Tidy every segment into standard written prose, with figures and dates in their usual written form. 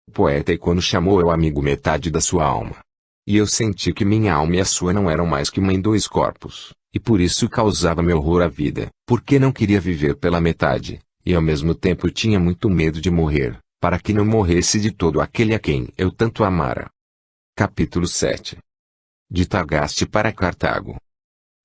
O poeta e quando chamou ao amigo metade da sua alma. E eu senti que minha alma e a sua não eram mais que uma em dois corpos, e por isso causava-me horror a vida, porque não queria viver pela metade, e ao mesmo tempo tinha muito medo de morrer, para que não morresse de todo aquele a quem eu tanto amara. Capítulo 7. De Tagaste para Cartago.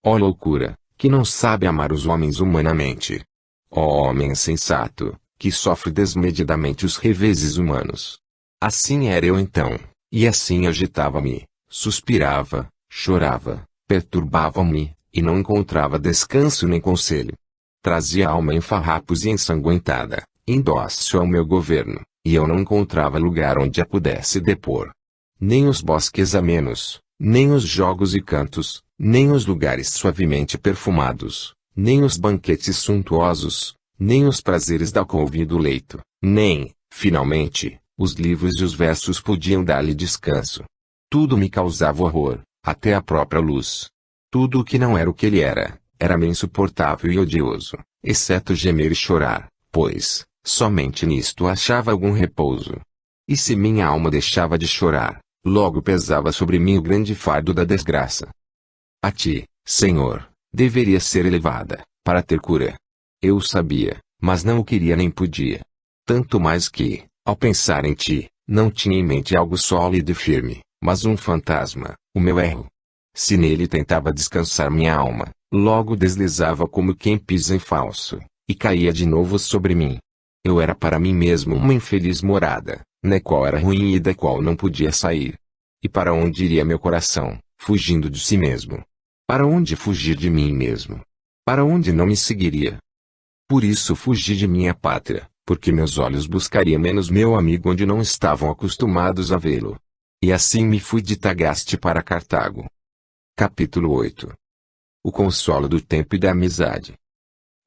Ó loucura, que não sabe amar os homens humanamente. Ó homem insensato, que sofre desmedidamente os reveses humanos. Assim era eu então, e assim agitava-me, suspirava, chorava, perturbava-me, e não encontrava descanso nem conselho. Trazia a alma em farrapos e ensanguentada, indócil ao meu governo, e eu não encontrava lugar onde a pudesse depor. Nem os bosques amenos, nem os jogos e cantos, nem os lugares suavemente perfumados, nem os banquetes suntuosos, nem os prazeres da couve e do leito, nem, finalmente, os livros e os versos podiam dar-lhe descanso. Tudo me causava horror, até a própria luz. Tudo o que não era o que ele era-me insuportável e odioso, exceto gemer e chorar, pois, somente nisto achava algum repouso. E se minha alma deixava de chorar, logo pesava sobre mim o grande fardo da desgraça. A ti, Senhor, deveria ser elevada, para ter cura. Eu o sabia, mas não o queria nem podia. Tanto mais que, ao pensar em ti, não tinha em mente algo sólido e firme, mas um fantasma, o meu erro. Se nele tentava descansar minha alma, logo deslizava como quem pisa em falso, e caía de novo sobre mim. Eu era para mim mesmo uma infeliz morada, na qual era ruim e da qual não podia sair. E para onde iria meu coração, fugindo de si mesmo? Para onde fugir de mim mesmo? Para onde não me seguiria? Por isso fugi de minha pátria, porque meus olhos buscariam menos meu amigo onde não estavam acostumados a vê-lo. E assim me fui de Tagaste para Cartago. Capítulo 8. O consolo do tempo e da amizade.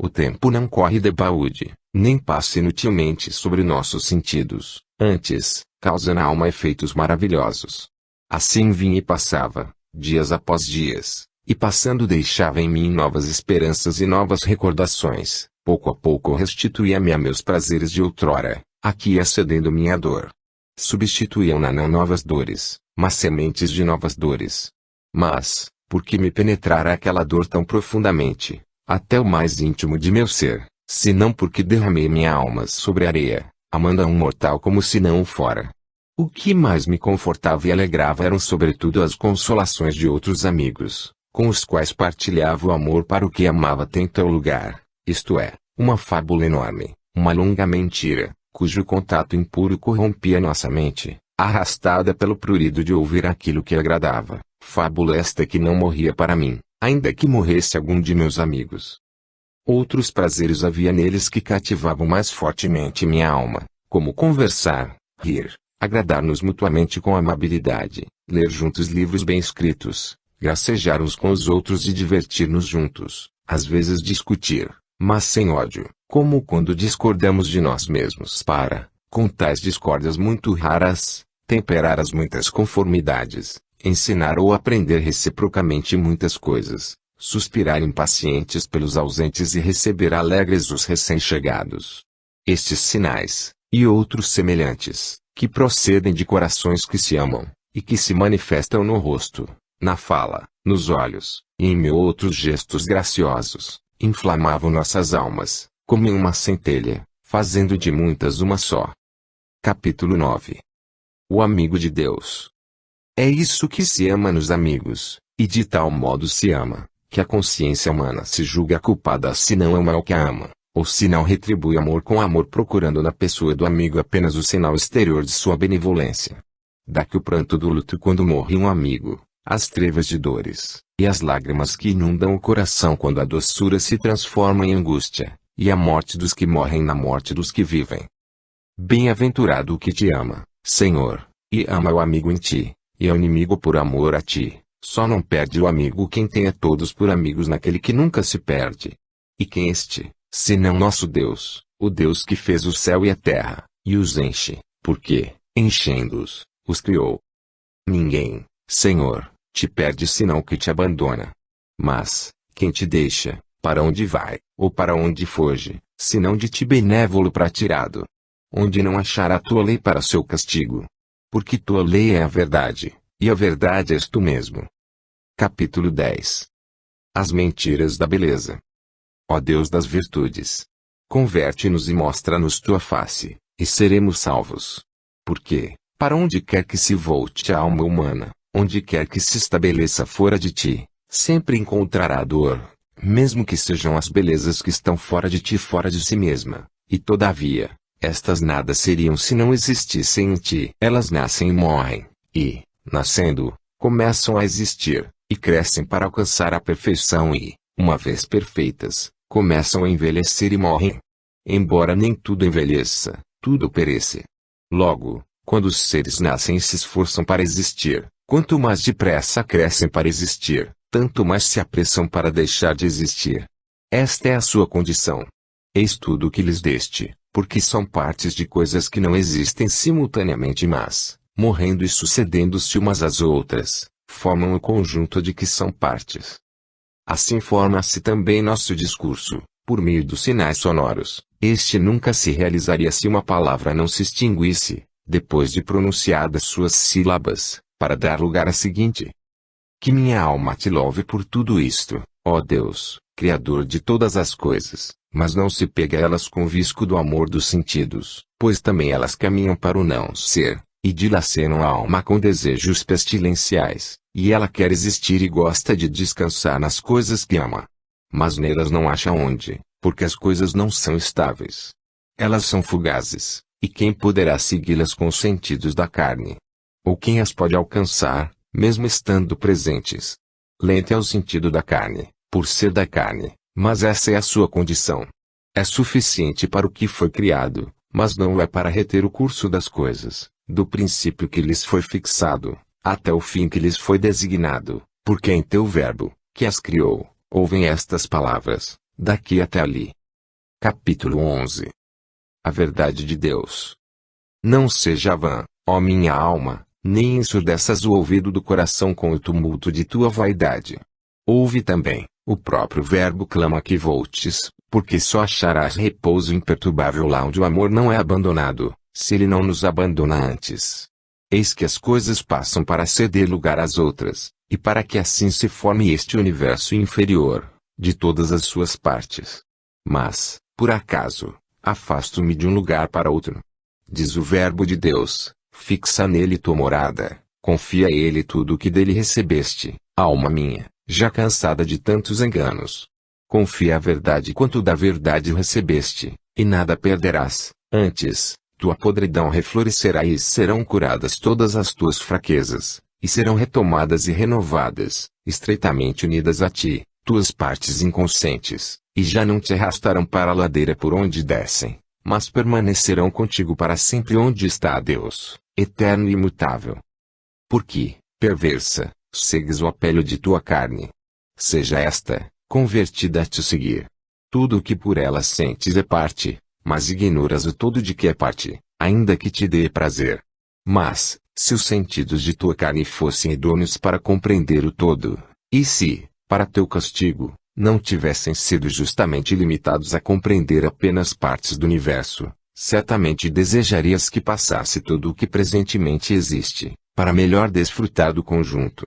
O tempo não corre debaúde, nem passa inutilmente sobre nossos sentidos, antes, causa na alma efeitos maravilhosos. Assim vinha e passava, dias após dias, e passando deixava em mim novas esperanças e novas recordações, pouco a pouco restituía-me a meus prazeres de outrora, aqui ia cedendo minha dor. Substituíam-na não novas dores, mas sementes de novas dores. Mas, porque me penetrara aquela dor tão profundamente, até o mais íntimo de meu ser, senão porque derramei minha alma sobre a areia, amando a um mortal como se não o fora. O que mais me confortava e alegrava eram sobretudo as consolações de outros amigos, com os quais partilhava o amor para o que amava tem teu lugar, isto é, uma fábula enorme, uma longa mentira, cujo contato impuro corrompia nossa mente, arrastada pelo prurido de ouvir aquilo que agradava, fábula esta que não morria para mim, ainda que morresse algum de meus amigos. Outros prazeres havia neles que cativavam mais fortemente minha alma, como conversar, rir, agradar-nos mutuamente com amabilidade, ler juntos livros bem escritos, gracejar uns com os outros e divertir-nos juntos, às vezes discutir, mas sem ódio, como quando discordamos de nós mesmos para, com tais discórdias muito raras, temperar as muitas conformidades, ensinar ou aprender reciprocamente muitas coisas, suspirar impacientes pelos ausentes e receber alegres os recém-chegados. Estes sinais, e outros semelhantes, que procedem de corações que se amam, e que se manifestam no rosto, na fala, nos olhos, e em mil outros gestos graciosos, inflamavam nossas almas, como em uma centelha, fazendo de muitas uma só. Capítulo 9. O amigo de Deus. É isso que se ama nos amigos, e de tal modo se ama, que a consciência humana se julga culpada se não ama o que a ama, ou se não retribui amor com amor procurando na pessoa do amigo apenas o sinal exterior de sua benevolência. Daqui o pranto do luto quando morre um amigo, as trevas de dores, e as lágrimas que inundam o coração quando a doçura se transforma em angústia, e a morte dos que morrem na morte dos que vivem. Bem-aventurado o que te ama, Senhor, e ama o amigo em ti, e o inimigo por amor a ti, só não perde o amigo quem tem a todos por amigos naquele que nunca se perde. E quem este, senão nosso Deus, o Deus que fez o céu e a terra, e os enche, porque, enchendo-os, os criou. Ninguém, Senhor, te perde senão que te abandona. Mas, quem te deixa, para onde vai, ou para onde foge, senão de ti benévolo pratirado? onde não achará tua lei para seu castigo. Porque tua lei é a verdade, e a verdade és tu mesmo. Capítulo 10. As mentiras da beleza. Ó Deus das virtudes, converte-nos e mostra-nos tua face, e seremos salvos. Porque, para onde quer que se volte a alma humana, onde quer que se estabeleça fora de ti, sempre encontrará dor, mesmo que sejam as belezas que estão fora de ti, fora de si mesma, e todavia, estas nada seriam se não existissem em ti. Elas nascem e morrem, e, nascendo, começam a existir, e crescem para alcançar a perfeição e, uma vez perfeitas, começam a envelhecer e morrem. Embora nem tudo envelheça, tudo pereça. Logo, quando os seres nascem e se esforçam para existir, quanto mais depressa crescem para existir, tanto mais se apressam para deixar de existir. Esta é a sua condição. Eis tudo o que lhes deste, porque são partes de coisas que não existem simultaneamente, mas, morrendo e sucedendo-se umas às outras, formam o conjunto de que são partes. Assim forma-se também nosso discurso, por meio dos sinais sonoros. Este nunca se realizaria se uma palavra não se extinguisse, depois de pronunciadas suas sílabas, para dar lugar à seguinte. Que minha alma te louve por tudo isto, ó Deus, Criador de todas as coisas, mas não se pegue a elas com o visco do amor dos sentidos, pois também elas caminham para o não ser, e dilaceram a alma com desejos pestilenciais, e ela quer existir e gosta de descansar nas coisas que ama. Mas nelas não acha onde, porque as coisas não são estáveis. Elas são fugazes, e quem poderá segui-las com os sentidos da carne? Ou quem as pode alcançar, mesmo estando presentes? Lento é o sentido da carne, por ser da carne, mas essa é a sua condição. É suficiente para o que foi criado, mas não é para reter o curso das coisas, do princípio que lhes foi fixado, até o fim que lhes foi designado, porque em teu verbo, que as criou, ouvem estas palavras, daqui até ali. Capítulo 11. A verdade de Deus. Não seja vã, ó minha alma, nem ensurdeças o ouvido do coração com o tumulto de tua vaidade. Ouve também, o próprio verbo clama que voltes, porque só acharás repouso imperturbável lá onde o amor não é abandonado, se ele não nos abandona antes. Eis que as coisas passam para ceder lugar às outras, e para que assim se forme este universo inferior, de todas as suas partes. Mas, por acaso, afasto-me de um lugar para outro. Diz o verbo de Deus, fixa nele tua morada, confia a ele tudo o que dele recebeste, alma minha, já cansada de tantos enganos. Confia a verdade quanto da verdade recebeste, e nada perderás, antes, tua podridão reflorescerá e serão curadas todas as tuas fraquezas, e serão retomadas e renovadas, estreitamente unidas a ti, tuas partes inconscientes, e já não te arrastarão para a ladeira por onde descem, mas permanecerão contigo para sempre onde está Deus, eterno e imutável. Porque, perversa, segues o apelo de tua carne. Seja esta, convertida a te seguir. Tudo o que por ela sentes é parte, mas ignoras o todo de que é parte, ainda que te dê prazer. Mas, se os sentidos de tua carne fossem idôneos para compreender o todo, e se, para teu castigo, não tivessem sido justamente limitados a compreender apenas partes do universo, certamente desejarias que passasse tudo o que presentemente existe, para melhor desfrutar do conjunto.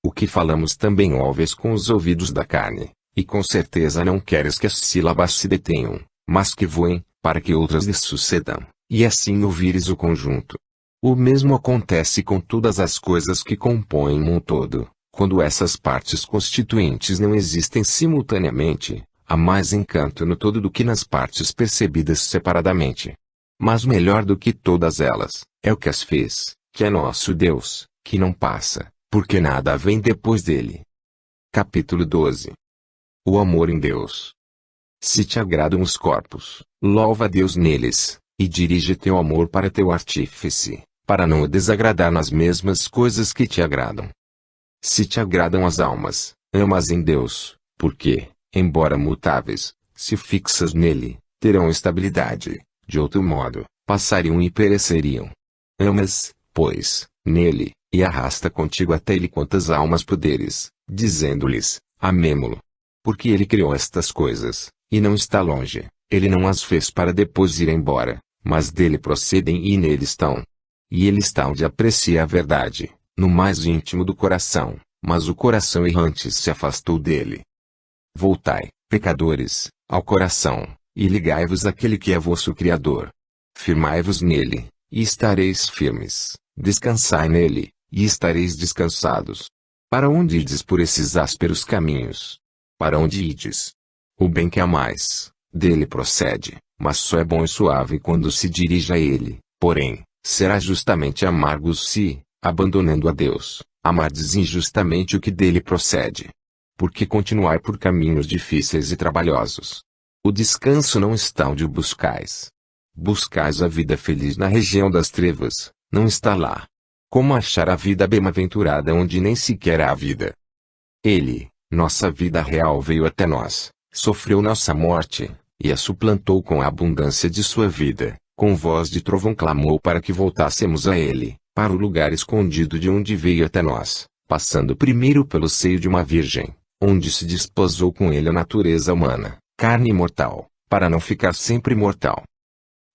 O que falamos também ouves com os ouvidos da carne, e com certeza não queres que as sílabas se detenham, mas que voem, para que outras lhes sucedam, e assim ouvires o conjunto. O mesmo acontece com todas as coisas que compõem um todo, quando essas partes constituintes não existem simultaneamente, há mais encanto no todo do que nas partes percebidas separadamente. Mas melhor do que todas elas, é o que as fez, que é nosso Deus, que não passa, porque nada vem depois dele. Capítulo 12. O amor em Deus. Se te agradam os corpos, louva a Deus neles, e dirige teu amor para teu artífice, para não o desagradar nas mesmas coisas que te agradam. Se te agradam as almas, ama-as em Deus, porque, embora mutáveis, se fixas nele, terão estabilidade, de outro modo, passariam e pereceriam. Amas, pois, nele, e arrasta contigo até ele quantas almas puderes, dizendo-lhes, amemo-lo. Porque ele criou estas coisas, e não está longe, ele não as fez para depois ir embora, mas dele procedem e nele estão. E ele está onde aprecia a verdade, no mais íntimo do coração, mas o coração errante se afastou dele. Voltai, pecadores, ao coração, e ligai-vos àquele que é vosso Criador. Firmai-vos nele, e estareis firmes, descansai nele, e estareis descansados. Para onde ides por esses ásperos caminhos? Para onde ides? O bem que amais, dele procede, mas só é bom e suave quando se dirige a ele, porém, será justamente amargo se, abandonando a Deus, amardes injustamente o que dele procede. Porque continuai por caminhos difíceis e trabalhosos. O descanso não está onde o buscais. Buscais a vida feliz na região das trevas, não está lá. Como achar a vida bem-aventurada onde nem sequer há vida? Ele, nossa vida real, veio até nós, sofreu nossa morte, e a suplantou com a abundância de sua vida, com voz de trovão clamou para que voltássemos a ele, para o lugar escondido de onde veio até nós, passando primeiro pelo seio de uma virgem, onde se desposou com ele a natureza humana, carne mortal, para não ficar sempre mortal.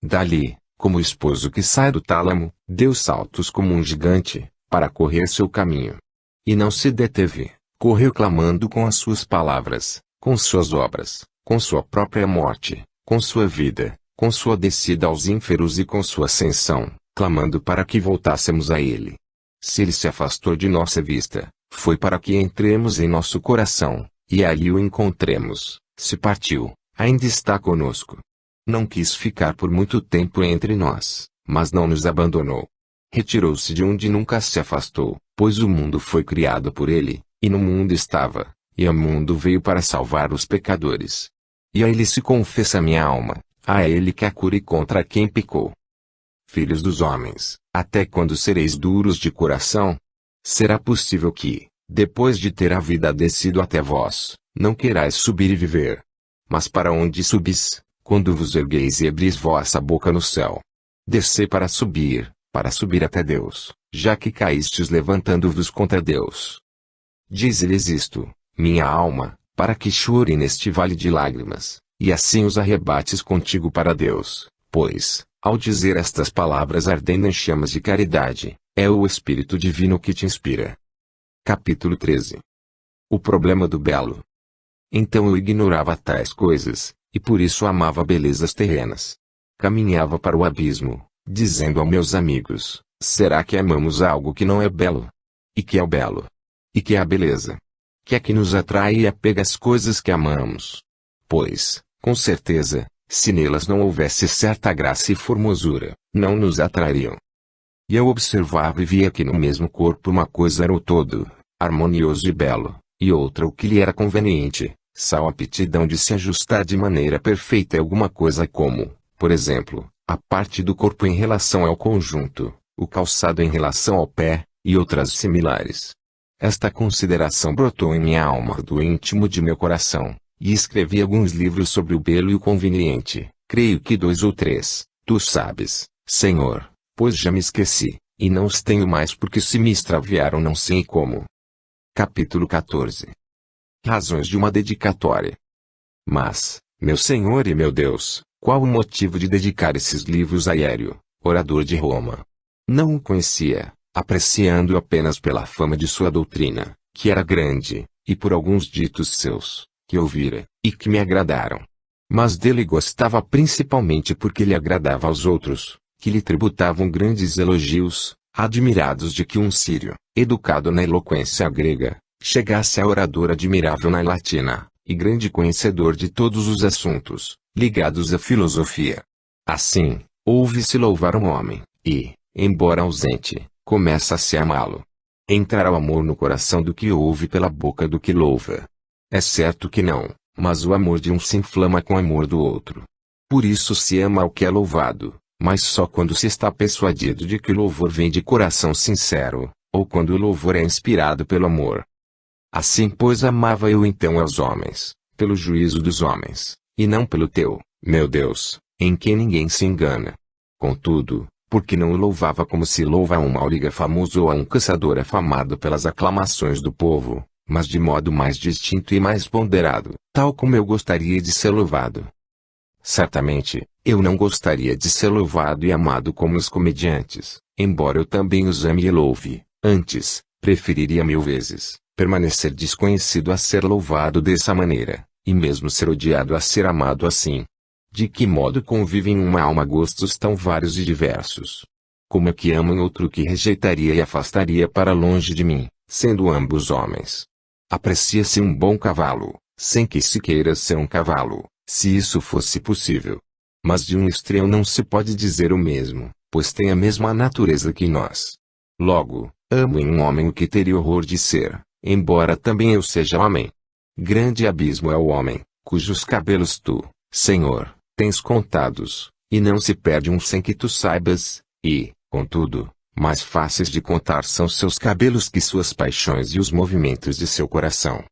Dali, como o esposo que sai do tálamo, deu saltos como um gigante, para correr seu caminho. E não se deteve, correu clamando com as suas palavras, com suas obras, com sua própria morte, com sua vida, com sua descida aos ínferos e com sua ascensão, clamando para que voltássemos a ele. Se ele se afastou de nossa vista, foi para que entremos em nosso coração, e ali o encontremos. Se partiu, ainda está conosco. Não quis ficar por muito tempo entre nós, mas não nos abandonou. Retirou-se de onde nunca se afastou, pois o mundo foi criado por ele, e no mundo estava, e o mundo veio para salvar os pecadores. E a ele se confessa minha alma, a ele que a cure contra quem pecou. Filhos dos homens, até quando sereis duros de coração? Será possível que, depois de ter a vida descido até vós, não querais subir e viver? Mas para onde subis, quando vos ergueis e abris vossa boca no céu? Descei para subir até Deus, já que caístes levantando-vos contra Deus. Dize-lhes isto, minha alma, para que chore neste vale de lágrimas, e assim os arrebates contigo para Deus, pois, ao dizer estas palavras ardendo em chamas de caridade, é o Espírito Divino que te inspira. Capítulo 13. O problema do belo. Então eu ignorava tais coisas, e por isso amava belezas terrenas. Caminhava para o abismo, dizendo a meus amigos, será que amamos algo que não é belo? E que é o belo? E que é a beleza? Que é que nos atrai e apega às coisas que amamos? Pois, com certeza, se nelas não houvesse certa graça e formosura, não nos atrairiam. E eu observava e via que no mesmo corpo uma coisa era o todo, harmonioso e belo, e outra o que lhe era conveniente, só a aptidão de se ajustar de maneira perfeita a alguma coisa como, por exemplo, a parte do corpo em relação ao conjunto, o calçado em relação ao pé, e outras similares. Esta consideração brotou em minha alma do íntimo de meu coração, e escrevi alguns livros sobre o belo e o conveniente, creio que 2 ou 3, tu sabes, Senhor, pois já me esqueci, e não os tenho mais porque se me extraviaram não sei como. Capítulo 14. Razões de uma dedicatória. Mas, meu Senhor e meu Deus, qual o motivo de dedicar esses livros a Hiério, orador de Roma? Não o conhecia, apreciando-o apenas pela fama de sua doutrina, que era grande, e por alguns ditos seus, que ouvira, e que me agradaram. Mas dele gostava principalmente porque lhe agradava aos outros, que lhe tributavam grandes elogios, admirados de que um sírio, educado na eloquência grega, chegasse a orador admirável na latina, e grande conhecedor de todos os assuntos, ligados à filosofia. Assim, ouve-se louvar um homem, e, embora ausente, começa-se a amá-lo. Entrará o amor no coração do que ouve pela boca do que louva. É certo que não, mas o amor de um se inflama com o amor do outro. Por isso se ama ao que é louvado, mas só quando se está persuadido de que o louvor vem de coração sincero, ou quando o louvor é inspirado pelo amor. Assim pois amava eu então aos homens, pelo juízo dos homens, e não pelo teu, meu Deus, em quem ninguém se engana. Contudo, porque não o louvava como se louva a um auriga famoso ou a um caçador afamado pelas aclamações do povo, mas de modo mais distinto e mais ponderado, tal como eu gostaria de ser louvado. Certamente, Eu não gostaria de ser louvado e amado como os comediantes, embora eu também os ame e louve. Antes, preferiria 1000 vezes permanecer desconhecido a ser louvado dessa maneira, e mesmo ser odiado a ser amado assim. De que modo convivem em uma alma gostos tão vários e diversos? Como é que amo em outro que rejeitaria e afastaria para longe de mim, sendo ambos homens? Aprecia-se um bom cavalo, sem que se queira ser um cavalo, se isso fosse possível. Mas de um estranho não se pode dizer o mesmo, pois tem a mesma natureza que nós. Logo, amo em um homem o que teria horror de ser, embora também eu seja homem. Grande abismo é o homem, cujos cabelos tu, Senhor, tens contados, e não se perde um sem que tu saibas, e, contudo, mais fáceis de contar são seus cabelos que suas paixões e os movimentos de seu coração.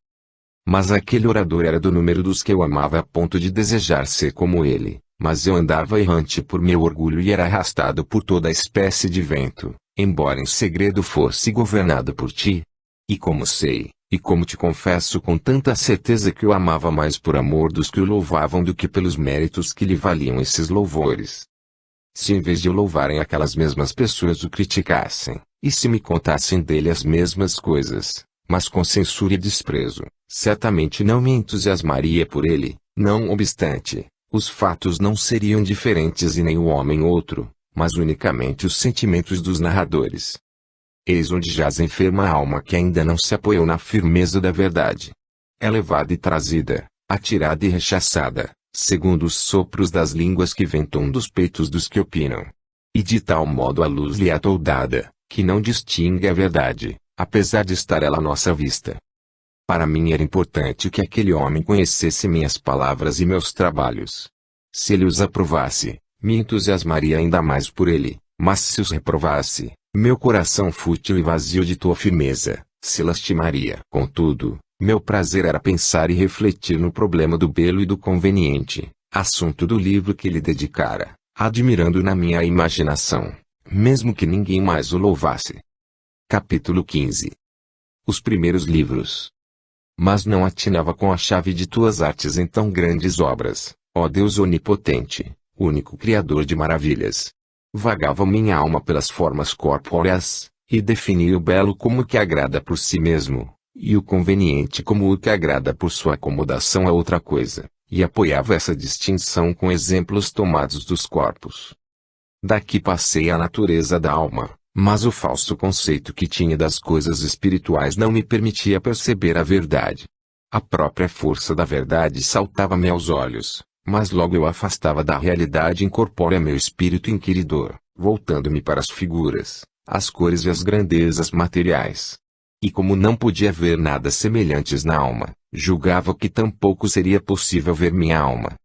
Mas aquele orador era do número dos que eu amava a ponto de desejar ser como ele, mas eu andava errante por meu orgulho e era arrastado por toda espécie de vento, embora em segredo fosse governado por ti. E como sei, e como te confesso com tanta certeza que eu amava mais por amor dos que o louvavam do que pelos méritos que lhe valiam esses louvores. Se em vez de o louvarem aquelas mesmas pessoas o criticassem, e se me contassem dele as mesmas coisas, mas com censura e desprezo, certamente não me entusiasmaria por ele. Não obstante, os fatos não seriam diferentes e nem o homem outro, mas unicamente os sentimentos dos narradores. Eis onde jaz a enferma alma que ainda não se apoiou na firmeza da verdade. É levada e trazida, atirada e rechaçada, segundo os sopros das línguas que ventam dos peitos dos que opinam. E de tal modo a luz lhe é toldada, que não distingue a verdade, apesar de estar ela à nossa vista. Para mim era importante que aquele homem conhecesse minhas palavras e meus trabalhos. Se ele os aprovasse, me entusiasmaria ainda mais por ele, mas se os reprovasse, meu coração fútil e vazio de tua firmeza, se lastimaria. Contudo, meu prazer era pensar e refletir no problema do belo e do conveniente, assunto do livro que lhe dedicara, admirando na minha imaginação, mesmo que ninguém mais o louvasse. Capítulo 15. Os primeiros livros. Mas não atinava com a chave de tuas artes em tão grandes obras, ó Deus onipotente, único Criador de maravilhas. Vagava minha alma pelas formas corpóreas, e definia o belo como o que agrada por si mesmo, e o conveniente como o que agrada por sua acomodação a outra coisa, e apoiava essa distinção com exemplos tomados dos corpos. Daqui passei à natureza da alma, mas o falso conceito que tinha das coisas espirituais não me permitia perceber a verdade. A própria força da verdade saltava-me aos olhos, mas logo eu afastava da realidade incorpórea meu espírito inquiridor, voltando-me para as figuras, as cores e as grandezas materiais. E como não podia ver nada semelhantes na alma, julgava que tampouco seria possível ver minha alma.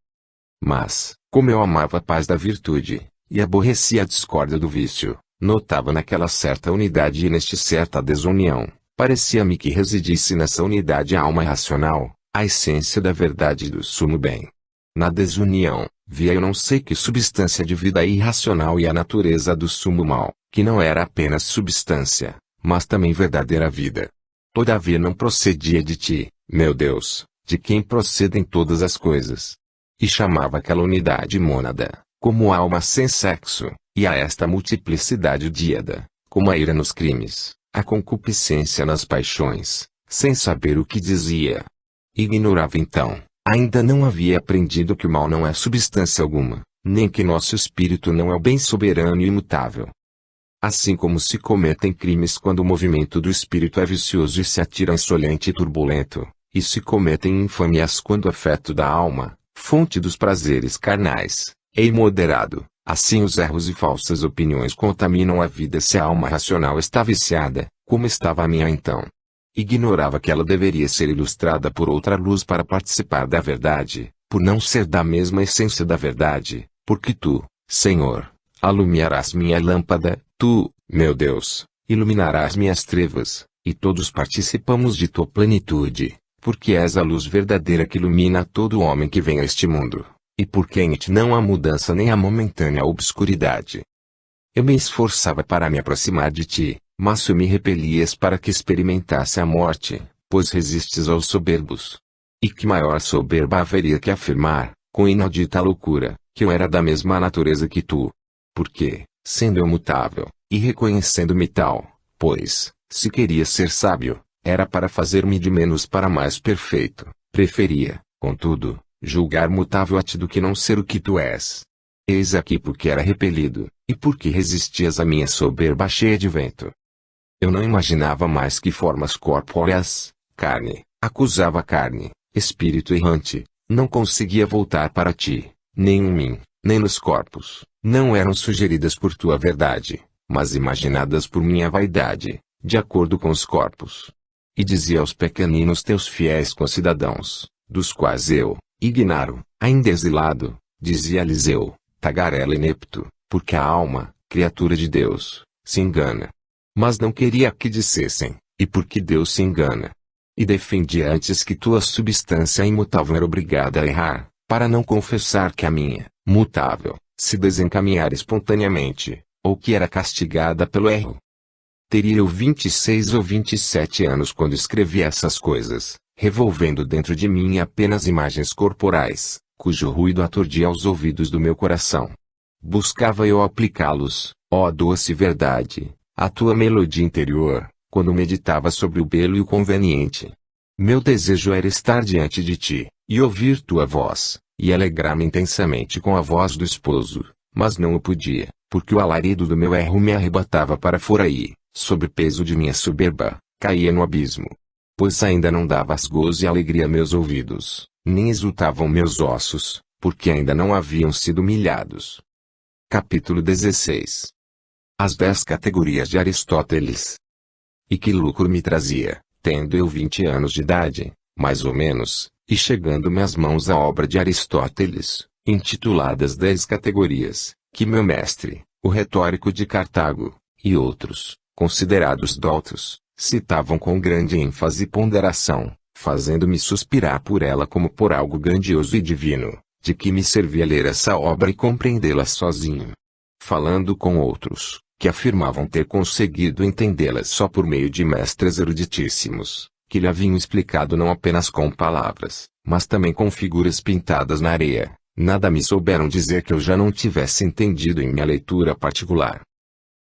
Mas, como eu amava a paz da virtude, e aborrecia a discórdia do vício, notava naquela certa unidade e neste certa desunião, parecia-me que residisse nessa unidade a alma racional, a essência da verdade e do sumo bem. Na desunião, via eu não sei que substância de vida irracional e a natureza do sumo mal, que não era apenas substância, mas também verdadeira vida. Todavia não procedia de ti, meu Deus, de quem procedem todas as coisas. E chamava aquela unidade mônada, como alma sem sexo, e a esta multiplicidade díada, como a ira nos crimes, a concupiscência nas paixões, sem saber o que dizia. Ignorava então, ainda não havia aprendido que o mal não é substância alguma, nem que nosso espírito não é o bem soberano e imutável. Assim como se cometem crimes quando o movimento do espírito é vicioso e se atira insolente e turbulento, e se cometem infâmias quando o afeto da alma, fonte dos prazeres carnais, é imoderado, assim os erros e falsas opiniões contaminam a vida se a alma racional está viciada, como estava a minha então. Ignorava que ela deveria ser ilustrada por outra luz para participar da verdade, por não ser da mesma essência da verdade, porque tu, Senhor, alumiarás minha lâmpada, tu, meu Deus, iluminarás minhas trevas, e todos participamos de tua plenitude, porque és a luz verdadeira que ilumina todo homem que vem a este mundo, e porque em ti não há mudança nem há momentânea obscuridade. Eu me esforçava para me aproximar de ti, mas tu me repelias para que experimentasse a morte, pois resistes aos soberbos. E que maior soberba haveria que afirmar, com inaudita loucura, que eu era da mesma natureza que tu. Porque, sendo eu mutável, e reconhecendo-me tal, pois, se queria ser sábio, era para fazer-me de menos para mais perfeito, preferia, contudo, julgar mutável a ti do que não ser o que tu és. Eis aqui porque era repelido, e porque resistias à minha soberba cheia de vento. Eu não imaginava mais que formas corpóreas, carne, acusava carne, espírito errante, não conseguia voltar para ti, nem em mim, nem nos corpos, não eram sugeridas por tua verdade, mas imaginadas por minha vaidade, de acordo com os corpos. E dizia aos pequeninos teus fiéis concidadãos, dos quais eu, ignaro, ainda exilado, dizia-lhes eu, tagarela inepto, porque a alma, criatura de Deus, se engana. Mas não queria que dissessem, e porque Deus se engana. E defendia antes que tua substância imutável era obrigada a errar, para não confessar que a minha, mutável, se desencaminhara espontaneamente, ou que era castigada pelo erro. Teria eu 26 ou 27 anos quando escrevi essas coisas, revolvendo dentro de mim apenas imagens corporais, cujo ruído aturdia os ouvidos do meu coração. Buscava eu aplicá-los, ó doce verdade, à tua melodia interior, quando meditava sobre o belo e o conveniente. Meu desejo era estar diante de ti, e ouvir tua voz, e alegrar-me intensamente com a voz do esposo, mas não o podia, porque o alarido do meu erro me arrebatava para fora e, sob peso de minha soberba, caía no abismo. Pois ainda não davas gozo e alegria a meus ouvidos, nem exultavam meus ossos, porque ainda não haviam sido humilhados. Capítulo 16. As 10 categorias de Aristóteles. E que lucro me trazia, tendo eu 20 anos de idade, mais ou menos, e chegando-me às mãos a obra de Aristóteles, intitulada As 10 Categorias, que meu mestre, o retórico de Cartago, e outros, considerados doutos, citavam com grande ênfase e ponderação, fazendo-me suspirar por ela como por algo grandioso e divino, de que me servia ler essa obra e compreendê-la sozinho. Falando com outros, que afirmavam ter conseguido entendê-la só por meio de mestres eruditíssimos, que lhe haviam explicado não apenas com palavras, mas também com figuras pintadas na areia, nada me souberam dizer que eu já não tivesse entendido em minha leitura particular.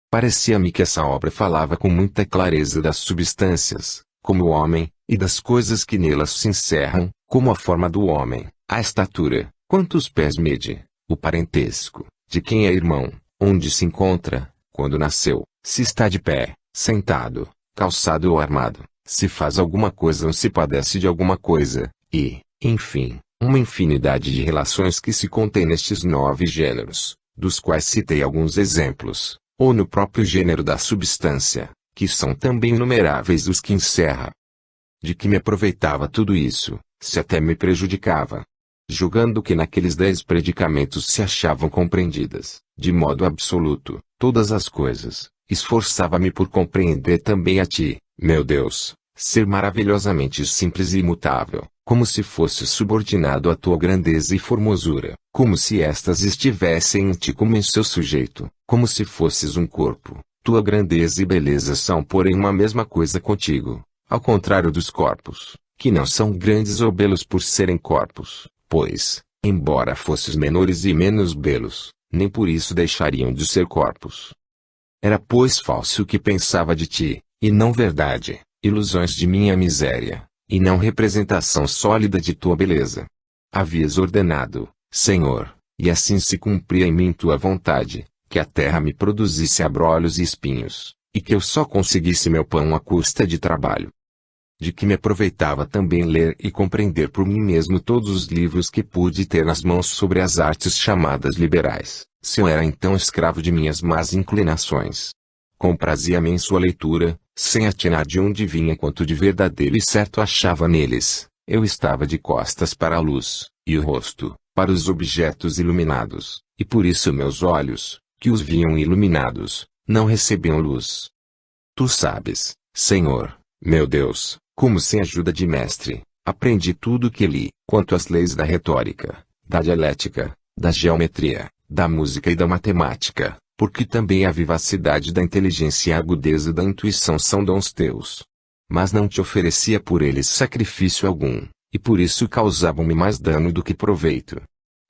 Parecia-me que essa obra falava com muita clareza das substâncias, como o homem, e das coisas que nelas se encerram, como a forma do homem, a estatura, quantos pés mede, o parentesco, de quem é irmão, onde se encontra, quando nasceu, se está de pé, sentado, calçado ou armado, se faz alguma coisa ou se padece de alguma coisa, e, enfim, uma infinidade de relações que se contém nestes 9 gêneros, dos quais citei alguns exemplos, ou no próprio gênero da substância, que são também inumeráveis os que encerra. De que me aproveitava tudo isso, se até me prejudicava? Julgando que naqueles 10 predicamentos se achavam compreendidas, de modo absoluto, todas as coisas, esforçava-me por compreender também a ti, meu Deus, ser maravilhosamente simples e imutável, como se fosse subordinado à tua grandeza e formosura, como se estas estivessem em ti como em seu sujeito, como se fosses um corpo. Tua grandeza e beleza são porém uma mesma coisa contigo, ao contrário dos corpos, que não são grandes ou belos por serem corpos, pois, embora fosses menores e menos belos, nem por isso deixariam de ser corpos. Era pois falso o que pensava de ti, e não verdade, ilusões de minha miséria, e não representação sólida de tua beleza. Havias ordenado, Senhor, e assim se cumpria em mim tua vontade, que a terra me produzisse abrolhos e espinhos, e que eu só conseguisse meu pão à custa de trabalho. De que me aproveitava também ler e compreender por mim mesmo todos os livros que pude ter nas mãos sobre as artes chamadas liberais, se eu era então escravo de minhas más inclinações. Comprazia-me em sua leitura, sem atinar de onde vinha quanto de verdadeiro e certo achava neles. Eu estava de costas para a luz, e o rosto, para os objetos iluminados, e por isso meus olhos, que os viam iluminados, não recebiam luz. Tu sabes, Senhor, meu Deus, como sem ajuda de mestre, aprendi tudo o que li, quanto às leis da retórica, da dialética, da geometria, da música e da matemática, porque também a vivacidade da inteligência e a agudeza da intuição são dons teus. Mas não te oferecia por eles sacrifício algum, e por isso causavam-me mais dano do que proveito.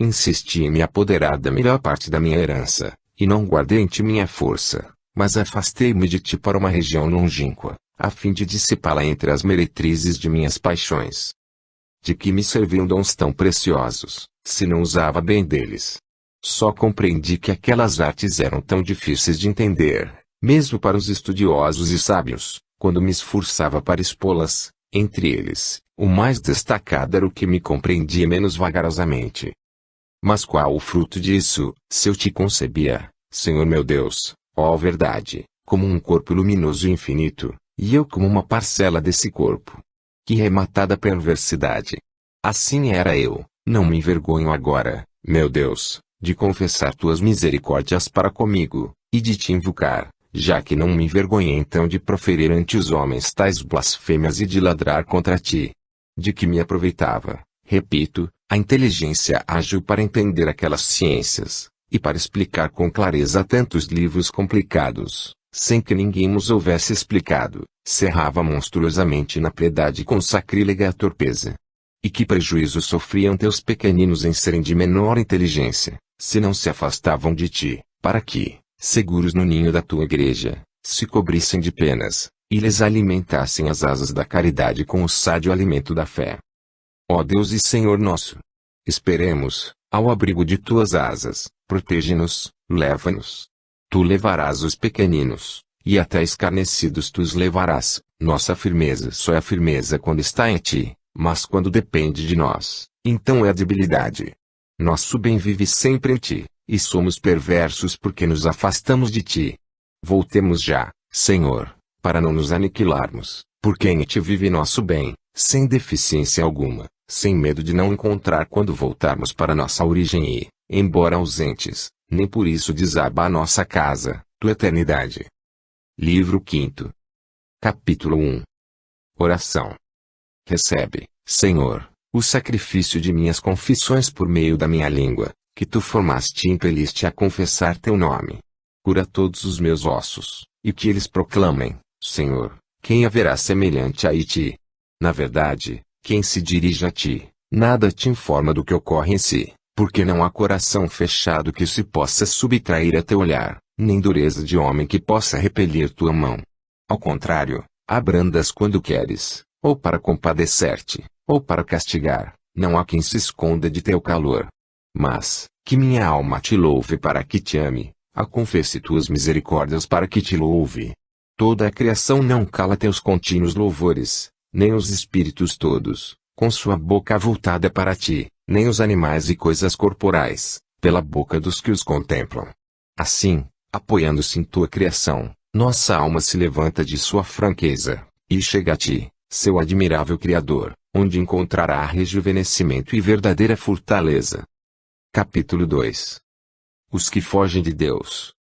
Insisti em me apoderar da melhor parte da minha herança, e não guardei em ti minha força, mas afastei-me de ti para uma região longínqua, a fim de dissipá-la entre as meretrizes de minhas paixões. De que me serviam dons tão preciosos, se não usava bem deles? Só compreendi que aquelas artes eram tão difíceis de entender, mesmo para os estudiosos e sábios, quando me esforçava para expô-las. Entre eles, o mais destacado era o que me compreendia menos vagarosamente. Mas qual o fruto disso, se eu te concebia, Senhor meu Deus, ó verdade, como um corpo luminoso e infinito, e eu como uma parcela desse corpo? Que rematada perversidade! Assim era eu, não me envergonho agora, meu Deus, de confessar tuas misericórdias para comigo, e de te invocar, já que não me envergonhei então de proferir ante os homens tais blasfêmias e de ladrar contra ti. De que me aproveitava, repito, a inteligência ágil para entender aquelas ciências, e para explicar com clareza tantos livros complicados, sem que ninguém nos houvesse explicado, cerrava monstruosamente na piedade com sacrílega torpeza. E que prejuízo sofriam teus pequeninos em serem de menor inteligência, se não se afastavam de ti, para que, seguros no ninho da tua igreja, se cobrissem de penas, e lhes alimentassem as asas da caridade com o sádio alimento da fé. Ó Deus e Senhor nosso! Esperemos, ao abrigo de tuas asas, protege-nos, leva-nos. Tu levarás os pequeninos, e até escarnecidos tu os levarás. Nossa firmeza só é a firmeza quando está em ti, mas quando depende de nós, então é a debilidade. Nosso bem vive sempre em ti, e somos perversos porque nos afastamos de ti. Voltemos já, Senhor, para não nos aniquilarmos, porque em ti vive nosso bem, sem deficiência alguma, sem medo de não encontrar quando voltarmos para nossa origem e, embora ausentes, nem por isso desaba a nossa casa, tua eternidade. Livro 5. Capítulo 1. Oração. Recebe, Senhor, o sacrifício de minhas confissões por meio da minha língua, que tu formaste e impeliste a confessar teu nome. Cura todos os meus ossos, e que eles proclamem, Senhor, quem haverá semelhante a ti? Na verdade, quem se dirige a ti, nada te informa do que ocorre em si, porque não há coração fechado que se possa subtrair a teu olhar, nem dureza de homem que possa repelir tua mão. Ao contrário, abrandas quando queres, ou para compadecer-te, ou para castigar, não há quem se esconda de teu calor. Mas, que minha alma te louve para que te ame, confesse tuas misericórdias para que te louve. Toda a criação não cala teus contínuos louvores, nem os espíritos todos, com sua boca voltada para ti, nem os animais e coisas corporais, pela boca dos que os contemplam. Assim, apoiando-se em tua criação, nossa alma se levanta de sua franqueza, e chega a ti, seu admirável Criador, onde encontrará rejuvenescimento e verdadeira fortaleza. Capítulo 2. Os que fogem de Deus.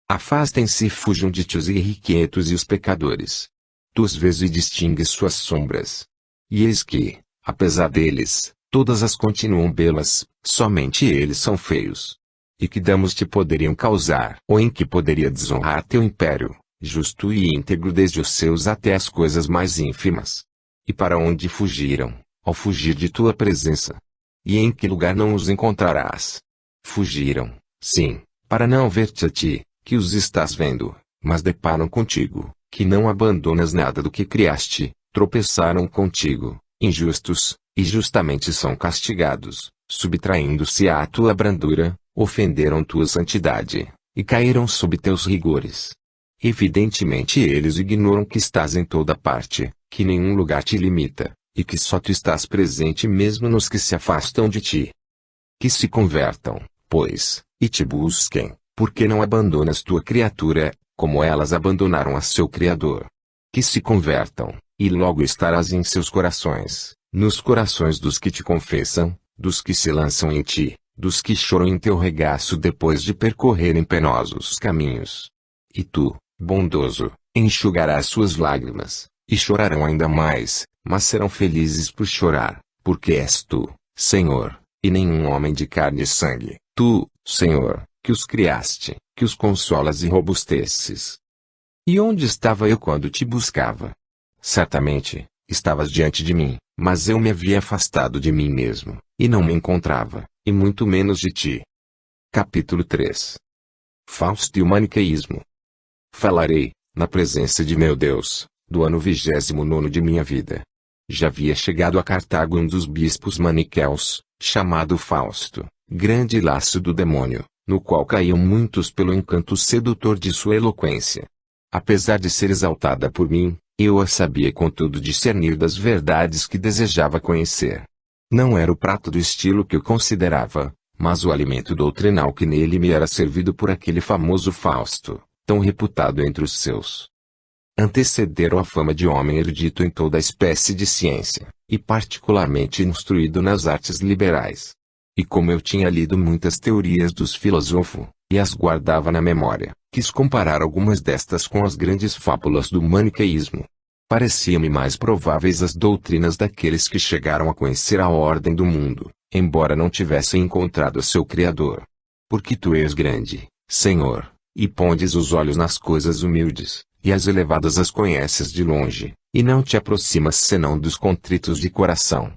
Afastem-se e fujam de ti os irrequietos e os pecadores. Tu os vês e distingues suas sombras. E eis que, apesar deles, todas as continuam belas, somente eles são feios. E que danos te poderiam causar, ou em que poderia desonrar teu império, justo e íntegro desde os seus até as coisas mais ínfimas? E para onde fugiram, ao fugir de tua presença? E em que lugar não os encontrarás? Fugiram, sim, para não ver-te a ti, que os estás vendo, mas deparam contigo, que não abandonas nada do que criaste, tropeçaram contigo, injustos, e justamente são castigados, subtraindo-se à tua brandura, ofenderam tua santidade, e caíram sob teus rigores. Evidentemente eles ignoram que estás em toda parte, que nenhum lugar te limita, e que só tu estás presente mesmo nos que se afastam de ti. Que se convertam, pois, e te busquem, porque não abandonas tua criatura, como elas abandonaram a seu Criador. Que se convertam, e logo estarás em seus corações, nos corações dos que te confessam, dos que se lançam em ti, dos que choram em teu regaço depois de percorrerem penosos caminhos. E tu, bondoso, enxugarás suas lágrimas, e chorarão ainda mais, mas serão felizes por chorar, porque és tu, Senhor, e nenhum homem de carne e sangue, tu, Senhor, que os criaste, que os consolas e robusteces. E onde estava eu quando te buscava? Certamente, estavas diante de mim, mas eu me havia afastado de mim mesmo, e não me encontrava, e muito menos de ti. Capítulo 3. Fausto e o maniqueísmo. Falarei, na presença de meu Deus, do ano 29º de minha vida. Já havia chegado a Cartago um dos bispos maniqueus, chamado Fausto, grande laço do demônio, no qual caíam muitos pelo encanto sedutor de sua eloquência. Apesar de ser exaltada por mim, eu a sabia contudo discernir das verdades que desejava conhecer. Não era o prato do estilo que eu considerava, mas o alimento doutrinal que nele me era servido por aquele famoso Fausto, tão reputado entre os seus. Antecederam a fama de homem erudito em toda espécie de ciência, e particularmente instruído nas artes liberais. E como eu tinha lido muitas teorias dos filósofos, e as guardava na memória, quis comparar algumas destas com as grandes fábulas do maniqueísmo. Parecia-me mais prováveis as doutrinas daqueles que chegaram a conhecer a ordem do mundo, embora não tivessem encontrado seu Criador. Porque tu és grande, Senhor, e pondes os olhos nas coisas humildes, e as elevadas as conheces de longe, e não te aproximas senão dos contritos de coração.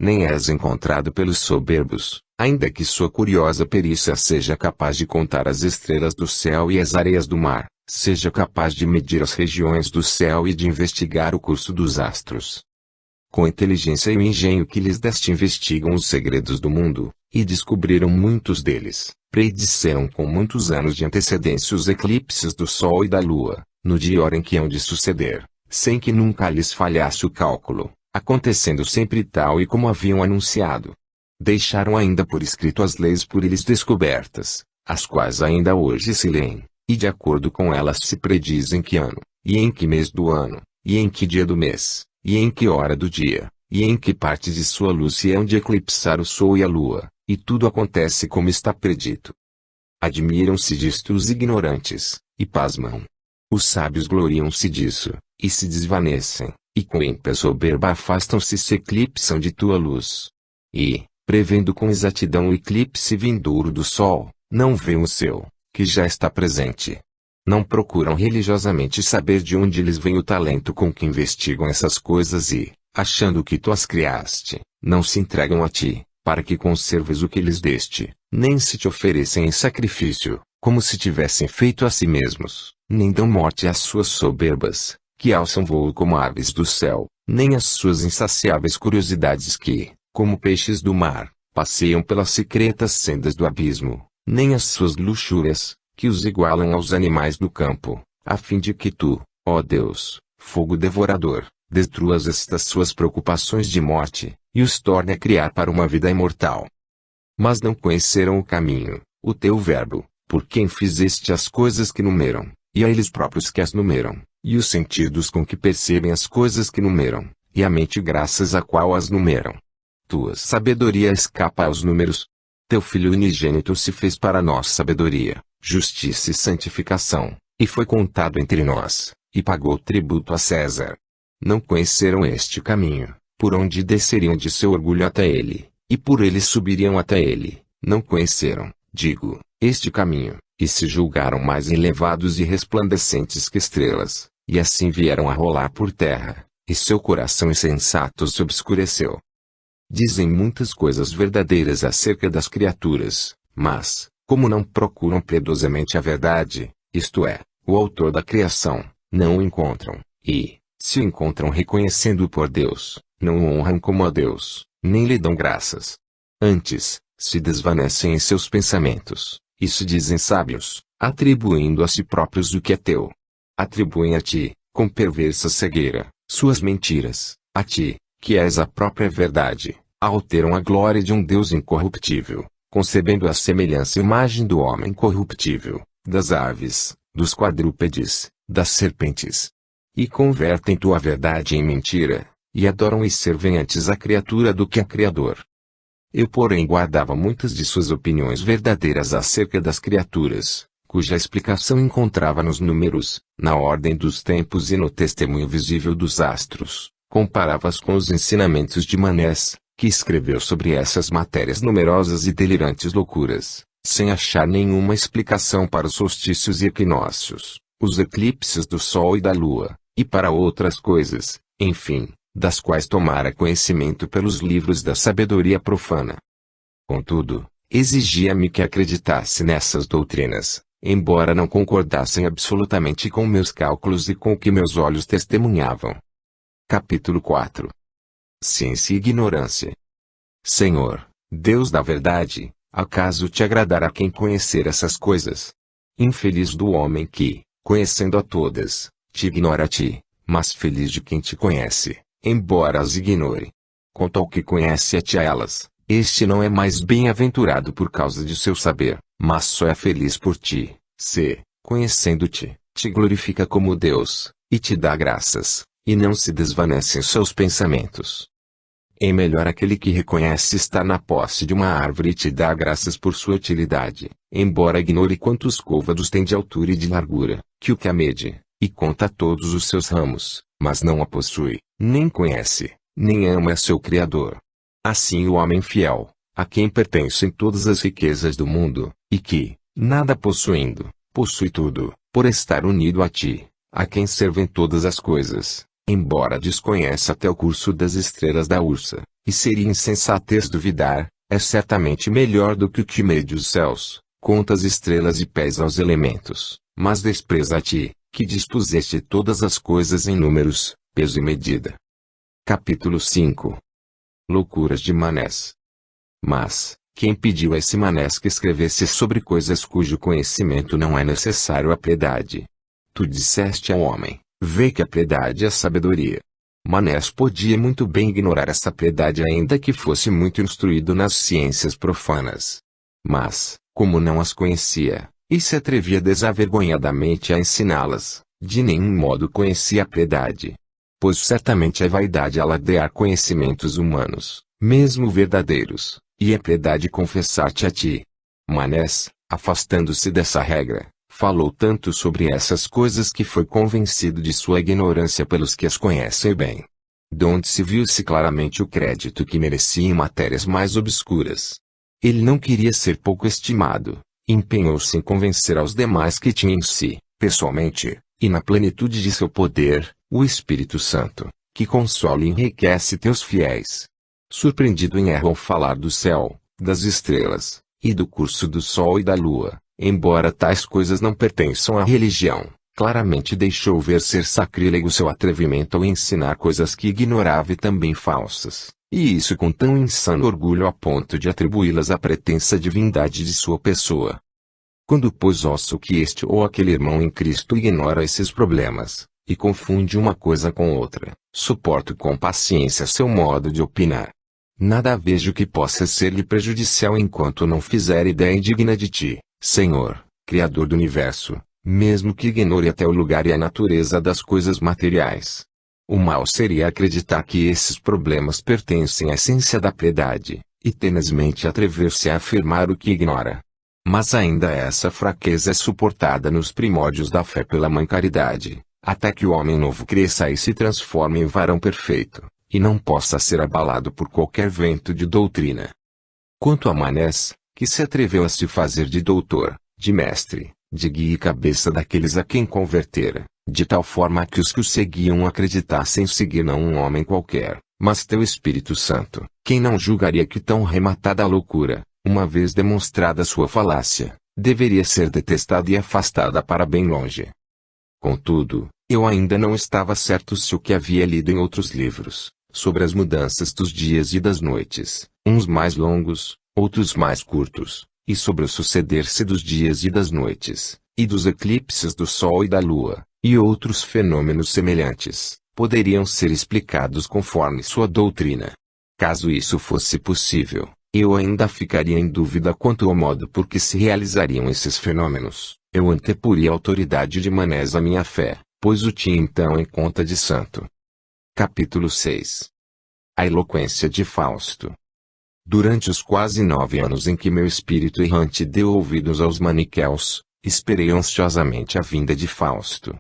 Nem és encontrado pelos soberbos, ainda que sua curiosa perícia seja capaz de contar as estrelas do céu e as areias do mar, seja capaz de medir as regiões do céu e de investigar o curso dos astros. Com a inteligência e o engenho que lhes deste investigam os segredos do mundo, e descobriram muitos deles, predisseram com muitos anos de antecedência os eclipses do Sol e da Lua, no dia e hora em que hão de suceder, sem que nunca lhes falhasse o cálculo, acontecendo sempre tal e como haviam anunciado. Deixaram ainda por escrito as leis por eles descobertas, as quais ainda hoje se leem, e de acordo com elas se prediz em que ano, e em que mês do ano, e em que dia do mês, e em que hora do dia, e em que parte de sua luz se hão de eclipsar o Sol e a Lua, e tudo acontece como está predito. Admiram-se disto os ignorantes, e pasmam. Os sábios gloriam-se disso, e se desvanecem, e com ímpia soberba afastam-se e se eclipsam de tua luz. E, prevendo com exatidão o eclipse vindouro do Sol, não veem o seu, que já está presente. Não procuram religiosamente saber de onde lhes vem o talento com que investigam essas coisas e, achando que tu as criaste, não se entregam a ti, para que conserves o que lhes deste, nem se te oferecem em sacrifício, como se tivessem feito a si mesmos, nem dão morte às suas soberbas, que alçam voo como aves do céu, nem às suas insaciáveis curiosidades que, como peixes do mar, passeiam pelas secretas sendas do abismo, nem às suas luxúrias, que os igualam aos animais do campo, a fim de que tu, ó Deus, fogo devorador, destruas estas suas preocupações de morte, e os torne a criar para uma vida imortal. Mas não conheceram o caminho, o teu verbo, por quem fizeste as coisas que numeram, e a eles próprios que as numeram, e os sentidos com que percebem as coisas que numeram, e a mente graças à qual as numeram. Tua sabedoria escapa aos números. Teu Filho unigênito se fez para nós sabedoria, justiça e santificação, e foi contado entre nós, e pagou tributo a César. Não conheceram este caminho, por onde desceriam de seu orgulho até ele, e por ele subiriam até ele. Não conheceram, digo, este caminho, e se julgaram mais elevados e resplandecentes que estrelas, e assim vieram a rolar por terra, e seu coração insensato se obscureceu. Dizem muitas coisas verdadeiras acerca das criaturas, mas, como não procuram piedosamente a verdade, isto é, o autor da criação, não o encontram, e, se o encontram reconhecendo-o por Deus, não o honram como a Deus, nem lhe dão graças. Antes, se desvanecem em seus pensamentos, e se dizem sábios, atribuindo a si próprios o que é teu. Atribuem a ti, com perversa cegueira, suas mentiras, a ti, que és a própria verdade, alteram a glória de um Deus incorruptível, concebendo a semelhança e imagem do homem corruptível, das aves, dos quadrúpedes, das serpentes. E convertem tua verdade em mentira, e adoram e servem antes a criatura do que a Criador. Eu porém guardava muitas de suas opiniões verdadeiras acerca das criaturas, cuja explicação encontrava nos números, na ordem dos tempos e no testemunho visível dos astros. Comparava-as com os ensinamentos de Manés, que escreveu sobre essas matérias numerosas e delirantes loucuras, sem achar nenhuma explicação para os solstícios e equinócios, os eclipses do Sol e da Lua, e para outras coisas, enfim, das quais tomara conhecimento pelos livros da sabedoria profana. Contudo, exigia-me que acreditasse nessas doutrinas, embora não concordassem absolutamente com meus cálculos e com o que meus olhos testemunhavam. Capítulo 4. Ciência e ignorância. Senhor, Deus da verdade, acaso te agradará quem conhecer essas coisas? Infeliz do homem que, conhecendo a todas, te ignora a ti, mas feliz de quem te conhece, embora as ignore. Quanto ao que conhece a ti a elas, este não é mais bem-aventurado por causa de seu saber, mas só é feliz por ti, se, conhecendo-te, te glorifica como Deus, e te dá graças, e não se desvanece em seus pensamentos. É melhor aquele que reconhece estar na posse de uma árvore e te dá graças por sua utilidade, embora ignore quantos côvados tem de altura e de largura, que o que a mede, e conta todos os seus ramos, mas não a possui, nem conhece, nem ama seu Criador. Assim o homem fiel, a quem pertencem todas as riquezas do mundo, e que, nada possuindo, possui tudo, por estar unido a ti, a quem servem todas as coisas, embora desconheça até o curso das estrelas da Ursa, e seria insensatez duvidar, é certamente melhor do que o que mede os céus, conta as estrelas e pesa os elementos, mas despreza a ti, que dispuseste todas as coisas em números, peso e medida. Capítulo 5. Loucuras de Manés. Mas, quem pediu a esse Manés que escrevesse sobre coisas cujo conhecimento não é necessário à piedade? Tu disseste ao homem, vê que a piedade é a sabedoria. Manés podia muito bem ignorar essa piedade ainda que fosse muito instruído nas ciências profanas. Mas, como não as conhecia, e se atrevia desavergonhadamente a ensiná-las, de nenhum modo conhecia a piedade. Pois certamente é vaidade alardear conhecimentos humanos, mesmo verdadeiros, e é piedade confessar-te a ti. Manés, afastando-se dessa regra, falou tanto sobre essas coisas que foi convencido de sua ignorância pelos que as conhecem bem. Donde se viu-se claramente o crédito que merecia em matérias mais obscuras. Ele não queria ser pouco estimado, empenhou-se em convencer aos demais que tinha em si, pessoalmente, e na plenitude de seu poder, o Espírito Santo, que consola e enriquece teus fiéis. Surpreendido em erro ao falar do céu, das estrelas, e do curso do sol e da lua, embora tais coisas não pertençam à religião, claramente deixou ver ser sacrílego seu atrevimento ao ensinar coisas que ignorava e também falsas, e isso com tão insano orgulho a ponto de atribuí-las à pretensa divindade de sua pessoa. Quando pois ouço que este ou aquele irmão em Cristo ignora esses problemas, e confunde uma coisa com outra, suporto com paciência seu modo de opinar. Nada vejo que possa ser-lhe prejudicial enquanto não fizer ideia indigna de ti, Senhor, Criador do Universo, mesmo que ignore até o lugar e a natureza das coisas materiais. O mal seria acreditar que esses problemas pertencem à essência da piedade, e tenazmente atrever-se a afirmar o que ignora. Mas ainda essa fraqueza é suportada nos primórdios da fé pela Mãe Caridade, até que o homem novo cresça e se transforme em varão perfeito, e não possa ser abalado por qualquer vento de doutrina. Quanto a Manés, que se atreveu a se fazer de doutor, de mestre, de guia e cabeça daqueles a quem convertera, de tal forma que os que o seguiam acreditassem seguir não um homem qualquer, mas teu Espírito Santo, quem não julgaria que tão rematada loucura, uma vez demonstrada sua falácia, deveria ser detestada e afastada para bem longe. Contudo, eu ainda não estava certo se o que havia lido em outros livros, sobre as mudanças dos dias e das noites, uns mais longos, outros mais curtos, e sobre o suceder-se dos dias e das noites, e dos eclipses do Sol e da Lua, e outros fenômenos semelhantes, poderiam ser explicados conforme sua doutrina. Caso isso fosse possível, eu ainda ficaria em dúvida quanto ao modo por que se realizariam esses fenômenos. Eu anteporia a autoridade de Manés à minha fé, pois o tinha então em conta de santo. Capítulo 6. A eloquência de Fausto. Durante os quase 9 anos em que meu espírito errante deu ouvidos aos maniqueus, esperei ansiosamente a vinda de Fausto.